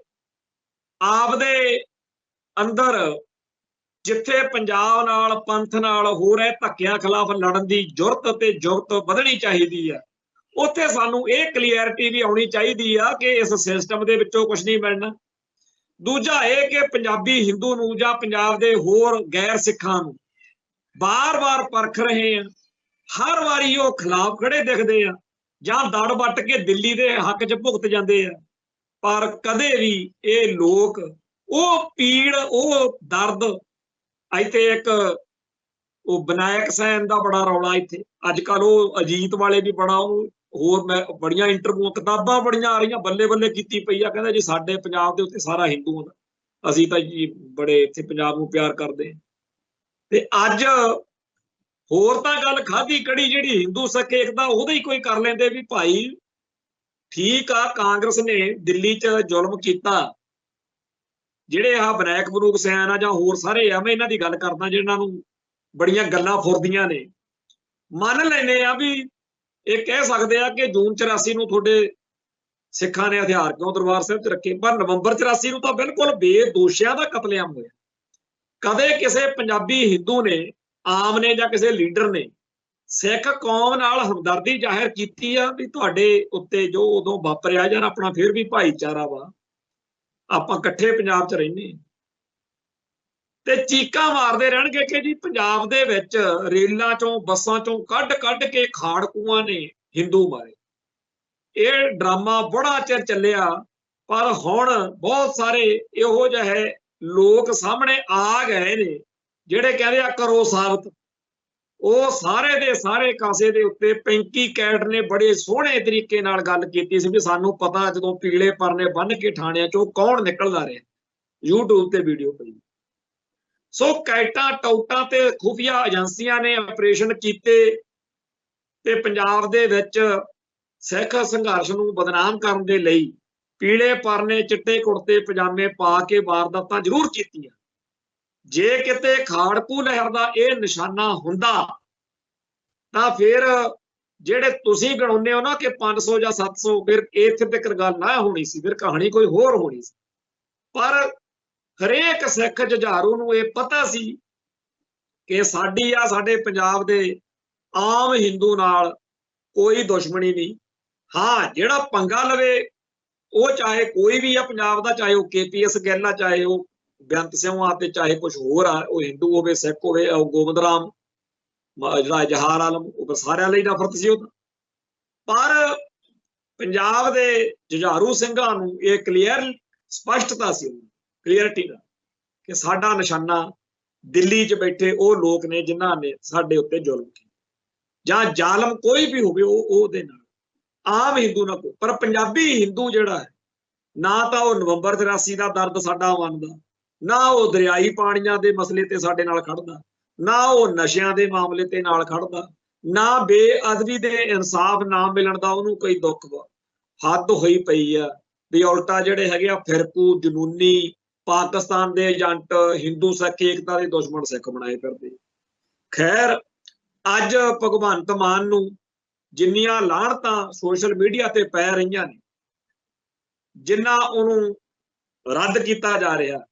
ਆਪਦੇ ਅੰਦਰ ਜਿੱਥੇ ਪੰਜਾਬ ਨਾਲ, ਪੰਥ ਨਾਲ ਹੋ ਰਹੇ ਧੱਕਿਆਂ ਖਿਲਾਫ ਲੜਨ ਦੀ ਜੁਰਤ ਤੇ ਜੁਗਤ ਵਧਣੀ ਚਾਹੀਦੀ ਆ, ਉੱਥੇ ਸਾਨੂੰ ਇਹ ਕਲੀਅਰਿਟੀ ਵੀ ਆਉਣੀ ਚਾਹੀਦੀ ਆ ਕਿ ਇਸ ਸਿਸਟਮ ਦੇ ਵਿੱਚੋਂ ਕੁਝ ਨਹੀਂ ਮਿਲਣਾ। ਦੂਜਾ ਇਹ ਕਿ ਪੰਜਾਬੀ ਹਿੰਦੂ ਨੂੰ ਜਾਂ ਪੰਜਾਬ ਦੇ ਹੋਰ ਗੈਰ ਸਿੱਖਾਂ ਨੂੰ ਬਾਰ-ਬਾਰ ਪਰਖ ਰਹੇ ਆ, ਹਰ ਵਾਰੀ ਉਹ ਖਿਲਾਫ ਖੜੇ ਦਿਖਦੇ ਆ ਜਾਂ ਦੜ ਵੱਟ ਕੇ ਦਿੱਲੀ ਦੇ ਹੱਕ 'ਚ ਭੁਗਤ ਜਾਂਦੇ ਆ। ਪਰ ਕਦੇ ਵੀ ਇਹ ਲੋਕ ਉਹ ਪੀੜ, ਉਹ ਦਰਦ, ਇੱਥੇ ਇੱਕ ਉਹ ਵਿਨਾਇਕ ਸੈਨ ਦਾ ਬੜਾ ਰੌਲਾ ਇੱਥੇ ਅੱਜ ਕੱਲ, ਉਹ ਅਜੀਤ ਵਾਲੇ ਵੀ ਬੜਾ, ਉਹ ਹੋਰ ਮੈਂ ਬੜੀਆਂ ਇੰਟਰਵਿਊ, ਕਿਤਾਬਾਂ ਬੜੀਆਂ ਆ ਰਹੀਆਂ, ਬੱਲੇ ਬੱਲੇ ਕੀਤੀ ਪਈ ਆ। ਕਹਿੰਦਾ ਜੀ ਸਾਡੇ ਪੰਜਾਬ ਦੇ ਉੱਤੇ ਸਾਰਾ ਹਿੰਦੂਆਂ ਦਾ, ਅਸੀਂ ਤਾਂ ਜੀ ਬੜੇ ਇੱਥੇ ਪੰਜਾਬ ਨੂੰ ਪਿਆਰ ਕਰਦੇ। ਤੇ ਅੱਜ ਹੋਰ ਤਾਂ ਗੱਲ ਖਾਧੀ ਕੜੀ ਜਿਹੜੀ ਹਿੰਦੂ ਸਿੱਖ ਏਕਤਾ ਉਹਦਾ ਹੀ ਕੋਈ ਕਰ ਲੈਂਦੇ ਵੀ ਭਾਈ ਠੀਕ ਆ, ਕਾਂਗਰਸ ਨੇ ਦਿੱਲੀ 'ਚ ਜ਼ੁਲਮ ਕੀਤਾ, ਜਿਹੜੇ ਆਹ ਵਿਨਾਇਕ ਬਰੂਕ ਸੈਨ ਆ ਜਾਂ ਹੋਰ ਸਾਰੇ ਆ, ਮੈਂ ਇਹਨਾਂ ਦੀ ਗੱਲ ਕਰਦਾ ਜਿਹਨਾਂ ਨੂੰ ਬੜੀਆਂ ਗੱਲਾਂ ਫੁਰਦੀਆਂ ਨੇ। ਮੰਨ ਲੈਨੇ ਆ ਵੀ ਇਹ ਕਹਿ ਸਕਦੇ ਆ ਕਿ ਜੂਨ 84 ਨੂੰ ਤੁਹਾਡੇ ਸਿੱਖਾਂ ਨੇ ਹਥਿਆਰ ਕਿਉਂ ਦਰਬਾਰ ਸਾਹਿਬ 'ਚ ਰੱਖੇ, ਪਰ ਨਵੰਬਰ 84 ਨੂੰ ਤਾਂ ਬਿਲਕੁਲ ਬੇਦੋਸ਼ੀਆਂ ਦਾ ਕਤਲੇਆਮ ਹੋਇਆ। ਕਦੇ ਕਿਸੇ ਪੰਜਾਬੀ ਹਿੰਦੂ ਨੇ, ਆਮ ਨੇ ਜਾਂ ਕਿਸੇ ਲੀਡਰ ਨੇ ਸਿੱਖ ਕੌਮ ਨਾਲ ਹਮਦਰਦੀ ਜ਼ਾਹਿਰ ਕੀਤੀ ਆ ਵੀ ਤੁਹਾਡੇ ਉੱਤੇ ਜੋ ਉਦੋਂ ਵਾਪਰਿਆ, ਯਾਰ ਆਪਣਾ ਫਿਰ ਵੀ ਭਾਈਚਾਰਾ ਵਾ, ਆਪਾਂ ਇਕੱਠੇ ਪੰਜਾਬ 'ਚ ਰਹਿੰਦੇ, ਤੇ ਚੀਕਾਂ ਮਾਰਦੇ ਰਹਿਣਗੇ ਕਿ ਜੀ ਪੰਜਾਬ ਦੇ ਵਿੱਚ ਰੇਲਾਂ 'ਚੋਂ ਬੱਸਾਂ 'ਚੋਂ ਕੱਢ ਕੇ ਖਾੜਕੂਆਂ ਨੇ ਹਿੰਦੂ ਮਾਰੇ। ਇਹ ਡਰਾਮਾ ਬੜਾ ਚਿਰ ਚੱਲਿਆ, ਪਰ ਹੁਣ ਬਹੁਤ ਸਾਰੇ ਇਹੋ ਜਿਹੇ ਲੋਕ ਸਾਹਮਣੇ ਆ ਗਏ ਨੇ ਜਿਹੜੇ ਕਹਿੰਦੇ ਆ ਕਰੋ ਸਾਬਤ। ਉਹ ਸਾਰੇ ਦੇ ਸਾਰੇ ਕਾਸੇ ਦੇ ਉੱਤੇ ਪੈਂਕੀ ਕੈਟ ਨੇ ਬੜੇ ਸੋਹਣੇ ਤਰੀਕੇ ਨਾਲ ਗੱਲ ਕੀਤੀ ਸੀ ਵੀ ਸਾਨੂੰ ਪਤਾ ਜਦੋਂ ਪੀਲੇ ਪਰਨੇ ਬੰਨ੍ਹ ਕੇ ਥਾਣਿਆਂ 'ਚੋਂ ਕੌਣ ਨਿਕਲਦਾ ਰਿਹਾ। YouTube ਤੇ ਵੀਡੀਓ ਪਈ। ਸੋ ਕੈਟਾਂ ਟੌਟਾਂ ਤੇ ਖੁਫੀਆ ਏਜੰਸੀਆਂ ਨੇ ਆਪਰੇਸ਼ਨ ਕੀਤੇ ਤੇ ਪੰਜਾਬ ਦੇ ਵਿੱਚ ਸਿੱਖ ਸੰਘਰਸ਼ ਨੂੰ ਬਦਨਾਮ ਕਰਨ ਦੇ ਲਈ ਪੀਲੇ ਪਰਨੇ, ਚਿੱਟੇ ਕੁੜਤੇ ਪਜਾਮੇ ਪਾ ਕੇ ਵਾਰਦਾਤਾਂ ਜ਼ਰੂਰ ਕੀਤੀਆਂ। ਜੇ ਕਿਤੇ ਖਾੜਕੂ ਲਹਿਰ ਦਾ ਇਹ ਨਿਸ਼ਾਨਾ ਹੁੰਦਾ ਤਾਂ ਫਿਰ ਜਿਹੜੇ ਤੁਸੀਂ ਗਣਾਉਂਦੇ ਹੋ ਨਾ ਕਿ 500 ਜਾਂ 700, ਫਿਰ ਇੱਥੇ ਤੱਕ ਗੱਲ ਨਾ ਹੋਣੀ ਸੀ, ਫਿਰ ਕਹਾਣੀ ਕੋਈ ਹੋਰ ਹੋਣੀ ਸੀ। ਪਰ ਹਰੇਕ ਸਿੱਖ ਜੁਝਾਰੂ ਨੂੰ ਇਹ ਪਤਾ ਸੀ ਕਿ ਸਾਡੀ ਆ ਸਾਡੇ ਪੰਜਾਬ ਦੇ ਆਮ ਹਿੰਦੂ ਨਾਲ ਕੋਈ ਦੁਸ਼ਮਣੀ ਨਹੀਂ। ਹਾਂ, ਜਿਹੜਾ ਪੰਗਾ ਲਵੇ ਉਹ ਚਾਹੇ ਕੋਈ ਵੀ ਆ ਪੰਜਾਬ ਦਾ, ਚਾਹੇ ਉਹ KPS ਗਿੱਲ ਆ, ਚਾਹੇ ਉਹ ਬੇਅੰਤ ਸਿੰਘ ਆ, ਤੇ ਚਾਹੇ ਕੁਝ ਹੋਰ ਆ, ਉਹ ਹਿੰਦੂ ਹੋਵੇ ਸਿੱਖ ਹੋਵੇ, ਗੋਬਿੰਦ ਰਾਮ ਜਿਹੜਾ ਜਹਾਰ ਆਲਮ, ਉਹ ਸਾਰਿਆਂ ਲਈ ਨਫ਼ਰਤ ਸੀ ਉਹਦਾ। ਪਰ ਪੰਜਾਬ ਦੇ ਜੁਝਾਰੂ ਸਿੰਘਾਂ ਨੂੰ ਇਹ ਕਲੀਅਰ ਸਪਸ਼ਟਤਾ ਸੀ, ਕਲੀਅਰਿਟੀ ਦਾ, ਕਿ ਸਾਡਾ ਨਿਸ਼ਾਨਾ ਦਿੱਲੀ 'ਚ ਬੈਠੇ ਉਹ ਲੋਕ ਨੇ ਜਿਨ੍ਹਾਂ ਨੇ ਸਾਡੇ ਉੱਤੇ ਜ਼ੁਲਮ ਕੀਤਾ, ਜਾਂ ਜ਼ਾਲਮ ਕੋਈ ਵੀ ਹੋਵੇ ਉਹਦੇ ਨਾਲ, ਆਮ ਹਿੰਦੂ ਨਾਲ ਕੋਈ। ਪਰ ਪੰਜਾਬੀ ਹਿੰਦੂ ਜਿਹੜਾ ਹੈ, ਨਾ ਤਾਂ ਉਹ ਨਵੰਬਰ 84 ਦਾ ਦਰਦ ਸਾਡਾ ਮੰਨਦਾ, ਨਾ ਉਹ ਦਰਿਆਈ ਪਾਣੀਆਂ ਦੇ ਮਸਲੇ ਤੇ ਸਾਡੇ ਨਾਲ ਖੜਦਾ, ਨਾ ਉਹ ਨਸ਼ਿਆਂ ਦੇ ਮਾਮਲੇ ਤੇ ਨਾਲ ਖੜਦਾ, ਨਾ ਬੇਅਦਬੀ ਦੇ ਇਨਸਾਫ ਨਾ ਮਿਲਣ ਦਾ ਉਹਨੂੰ ਕੋਈ ਦੁੱਖ ਵਾ। ਹੱਦ ਹੋਈ ਪਈ ਆ ਵੀ ਉਲਟਾ ਜਿਹੜੇ ਹੈਗੇ ਆ ਫਿਰਕੂ, ਜਨੂਨੀ, ਪਾਕਿਸਤਾਨ ਦੇ ਏਜੰਟ ਹਿੰਦੂ ਸਿੱਖ ਏਕਤਾ ਦੇ ਦੁਸ਼ਮਣ ਸਿੱਖ ਬਣਾਏ ਫਿਰਦੇ। ਖੈਰ, ਅੱਜ ਭਗਵੰਤ ਮਾਨ ਨੂੰ ਜਿੰਨੀਆਂ ਲਾਹਣਤਾਂ ਸੋਸ਼ਲ ਮੀਡੀਆ ਤੇ ਪੈ ਰਹੀਆਂ ਨੇ, ਜਿੰਨਾ ਉਹਨੂੰ ਰੱਦ ਕੀਤਾ ਜਾ ਰਿਹਾ,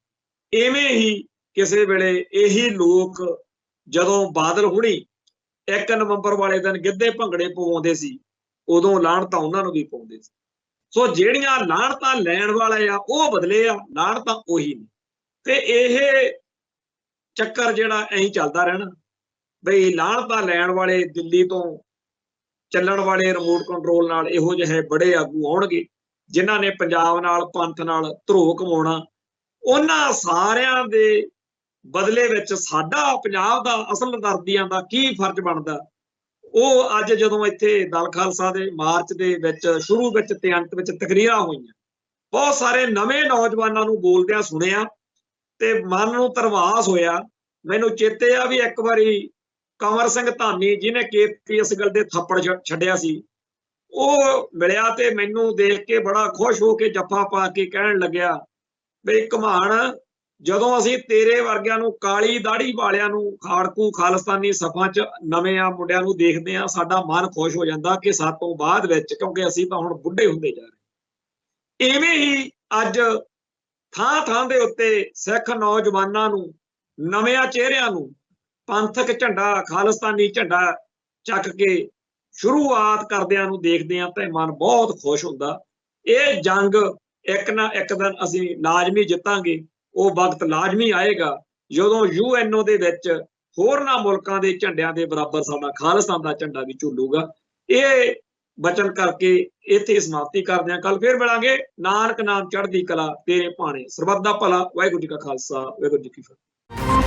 ਇਵੇਂ ਹੀ ਕਿਸੇ ਵੇਲੇ ਇਹੀ ਲੋਕ ਜਦੋਂ ਬਾਦਲ ਹੁਣੀ 1 ਨਵੰਬਰ ਵਾਲੇ ਦਿਨ ਗਿੱਧੇ ਭੰਗੜੇ ਪਵਾਉਂਦੇ ਸੀ, ਉਦੋਂ ਲਾਹਣਤਾਂ ਉਹਨਾਂ ਨੂੰ ਵੀ ਪਾਉਂਦੇ ਸੀ। ਸੋ ਜਿਹੜੀਆਂ ਲਾਹਣਤਾਂ ਲੈਣ ਵਾਲੇ ਆ ਉਹ ਬਦਲੇ ਆ, ਲਾਹਣਤਾਂ ਉਹੀ ਨੇ। ਤੇ ਇਹ ਚੱਕਰ ਜਿਹੜਾ ਐਂ ਚੱਲਦਾ ਰਹਿਣਾ ਬਈ ਲਾਹਣਤਾਂ ਲੈਣ ਵਾਲੇ ਦਿੱਲੀ ਤੋਂ ਚੱਲਣ ਵਾਲੇ ਰਿਮੋਟ ਕੰਟਰੋਲ ਨਾਲ ਇਹੋ ਜਿਹੇ ਬੜੇ ਆਗੂ ਆਉਣਗੇ ਜਿਨ੍ਹਾਂ ਨੇ ਪੰਜਾਬ ਨਾਲ, ਪੰਥ ਨਾਲ ਧਰੋਹ ਕਮਾਉਣਾ। ਉਹਨਾਂ ਸਾਰਿਆਂ ਦੇ ਬਦਲੇ ਵਿੱਚ ਸਾਡਾ ਪੰਜਾਬ ਦਾ ਅਸਲ ਦਰਦੀਆਂ ਦਾ ਕੀ ਫਰਜ਼ ਬਣਦਾ, ਉਹ ਅੱਜ ਜਦੋਂ ਇੱਥੇ ਦਲ ਖਾਲਸਾ ਦੇ ਮਾਰਚ ਦੇ ਵਿੱਚ ਸ਼ੁਰੂ ਵਿੱਚ ਤੇ ਅੰਤ ਵਿੱਚ ਤਕਰੀਰਾਂ ਹੋਈਆਂ, ਬਹੁਤ ਸਾਰੇ ਨਵੇਂ ਨੌਜਵਾਨਾਂ ਨੂੰ ਬੋਲਦਿਆਂ ਸੁਣਿਆ ਤੇ ਮਨ ਨੂੰ ਧਰਵਾਸ ਹੋਇਆ। ਮੈਨੂੰ ਚੇਤੇ ਆ ਵੀ ਇੱਕ ਵਾਰੀ ਕੰਵਰ ਸਿੰਘ ਧਾਮੀ, ਜਿਹਨੇ KPS ਗਿੱਲ ਦੇ ਥੱਪੜ ਛੱਡਿਆ ਸੀ, ਉਹ ਮਿਲਿਆ ਤੇ ਮੈਨੂੰ ਦੇਖ ਕੇ ਬੜਾ ਖੁਸ਼ ਹੋ ਕੇ ਜੱਫਾ ਪਾ ਕੇ ਕਹਿਣ ਲੱਗਿਆ ਬਈ ਘਮਾਣ, ਜਦੋਂ ਅਸੀਂ ਤੇਰੇ ਵਰਗਿਆਂ ਨੂੰ, ਕਾਲੀ ਦਾੜੀ ਵਾਲਿਆਂ ਨੂੰ, ਖਾੜਕੂ ਖਾਲਿਸਤਾਨੀ ਸਫਾਂ 'ਚ ਨਵੇਂ ਆ ਮੁੰਡਿਆਂ ਨੂੰ ਦੇਖਦੇ ਆ, ਸਾਡਾ ਮਨ ਖੁਸ਼ ਹੋ ਜਾਂਦਾ ਕਿ ਸਾਤੋਂ ਬਾਅਦ ਵਿੱਚ, ਕਿਉਂਕਿ ਅਸੀਂ ਤਾਂ ਹੁਣ ਬੁੱਢੇ ਹੁੰਦੇ ਜਾ ਰਹੇ। ਇਵੇਂ ਹੀ ਅੱਜ ਥਾਂ ਥਾਂ ਦੇ ਉੱਤੇ ਸਿੱਖ ਨੌਜਵਾਨਾਂ ਨੂੰ, ਨਵਿਆਂ ਚਿਹਰਿਆਂ ਨੂੰ ਪੰਥਕ ਝੰਡਾ, ਖਾਲਿਸਤਾਨੀ ਝੰਡਾ ਚੱਕ ਕੇ ਸ਼ੁਰੂਆਤ ਕਰਦਿਆਂ ਨੂੰ ਦੇਖਦੇ ਆ ਤਾਂ ਮਨ ਬਹੁਤ ਖੁਸ਼ ਹੁੰਦਾ। ਇਹ ਜੰਗ ਇੱਕ ਨਾ ਇੱਕ ਦਿਨ ਅਸੀਂ ਲਾਜ਼ਮੀ ਜਿੱਤਾਂਗੇ। ਉਹ ਵਕਤ ਲਾਜ਼ਮੀ ਆਏਗਾ ਜਦੋਂ UNO ਦੇ ਵਿੱਚ ਹੋਰਨਾਂ ਮੁਲਕਾਂ ਦੇ ਝੰਡਿਆਂ ਦੇ ਬਰਾਬਰ ਸਾਡਾ ਖਾਲਿਸਤਾਨ ਦਾ ਝੰਡਾ ਵੀ ਝੂਲੂਗਾ। ਇਹ ਬਚਨ ਕਰਕੇ ਇੱਥੇ ਸਮਾਪਤੀ ਕਰਦੇ ਹਾਂ। ਕੱਲ ਫੇਰ ਮਿਲਾਂਗੇ। ਨਾਨਕ ਨਾਮ ਚੜ੍ਹਦੀ ਕਲਾ ਤੇਰੇ ਭਾਣੇ, ਸਰਬੱਤ ਦਾ ਭਲਾ। ਵਾਹਿਗੁਰੂ ਜੀ ਕਾ ਖਾਲਸਾ, ਵਾਹਿਗੁਰੂ ਜੀ ਕੀ ਫਤਿਹ।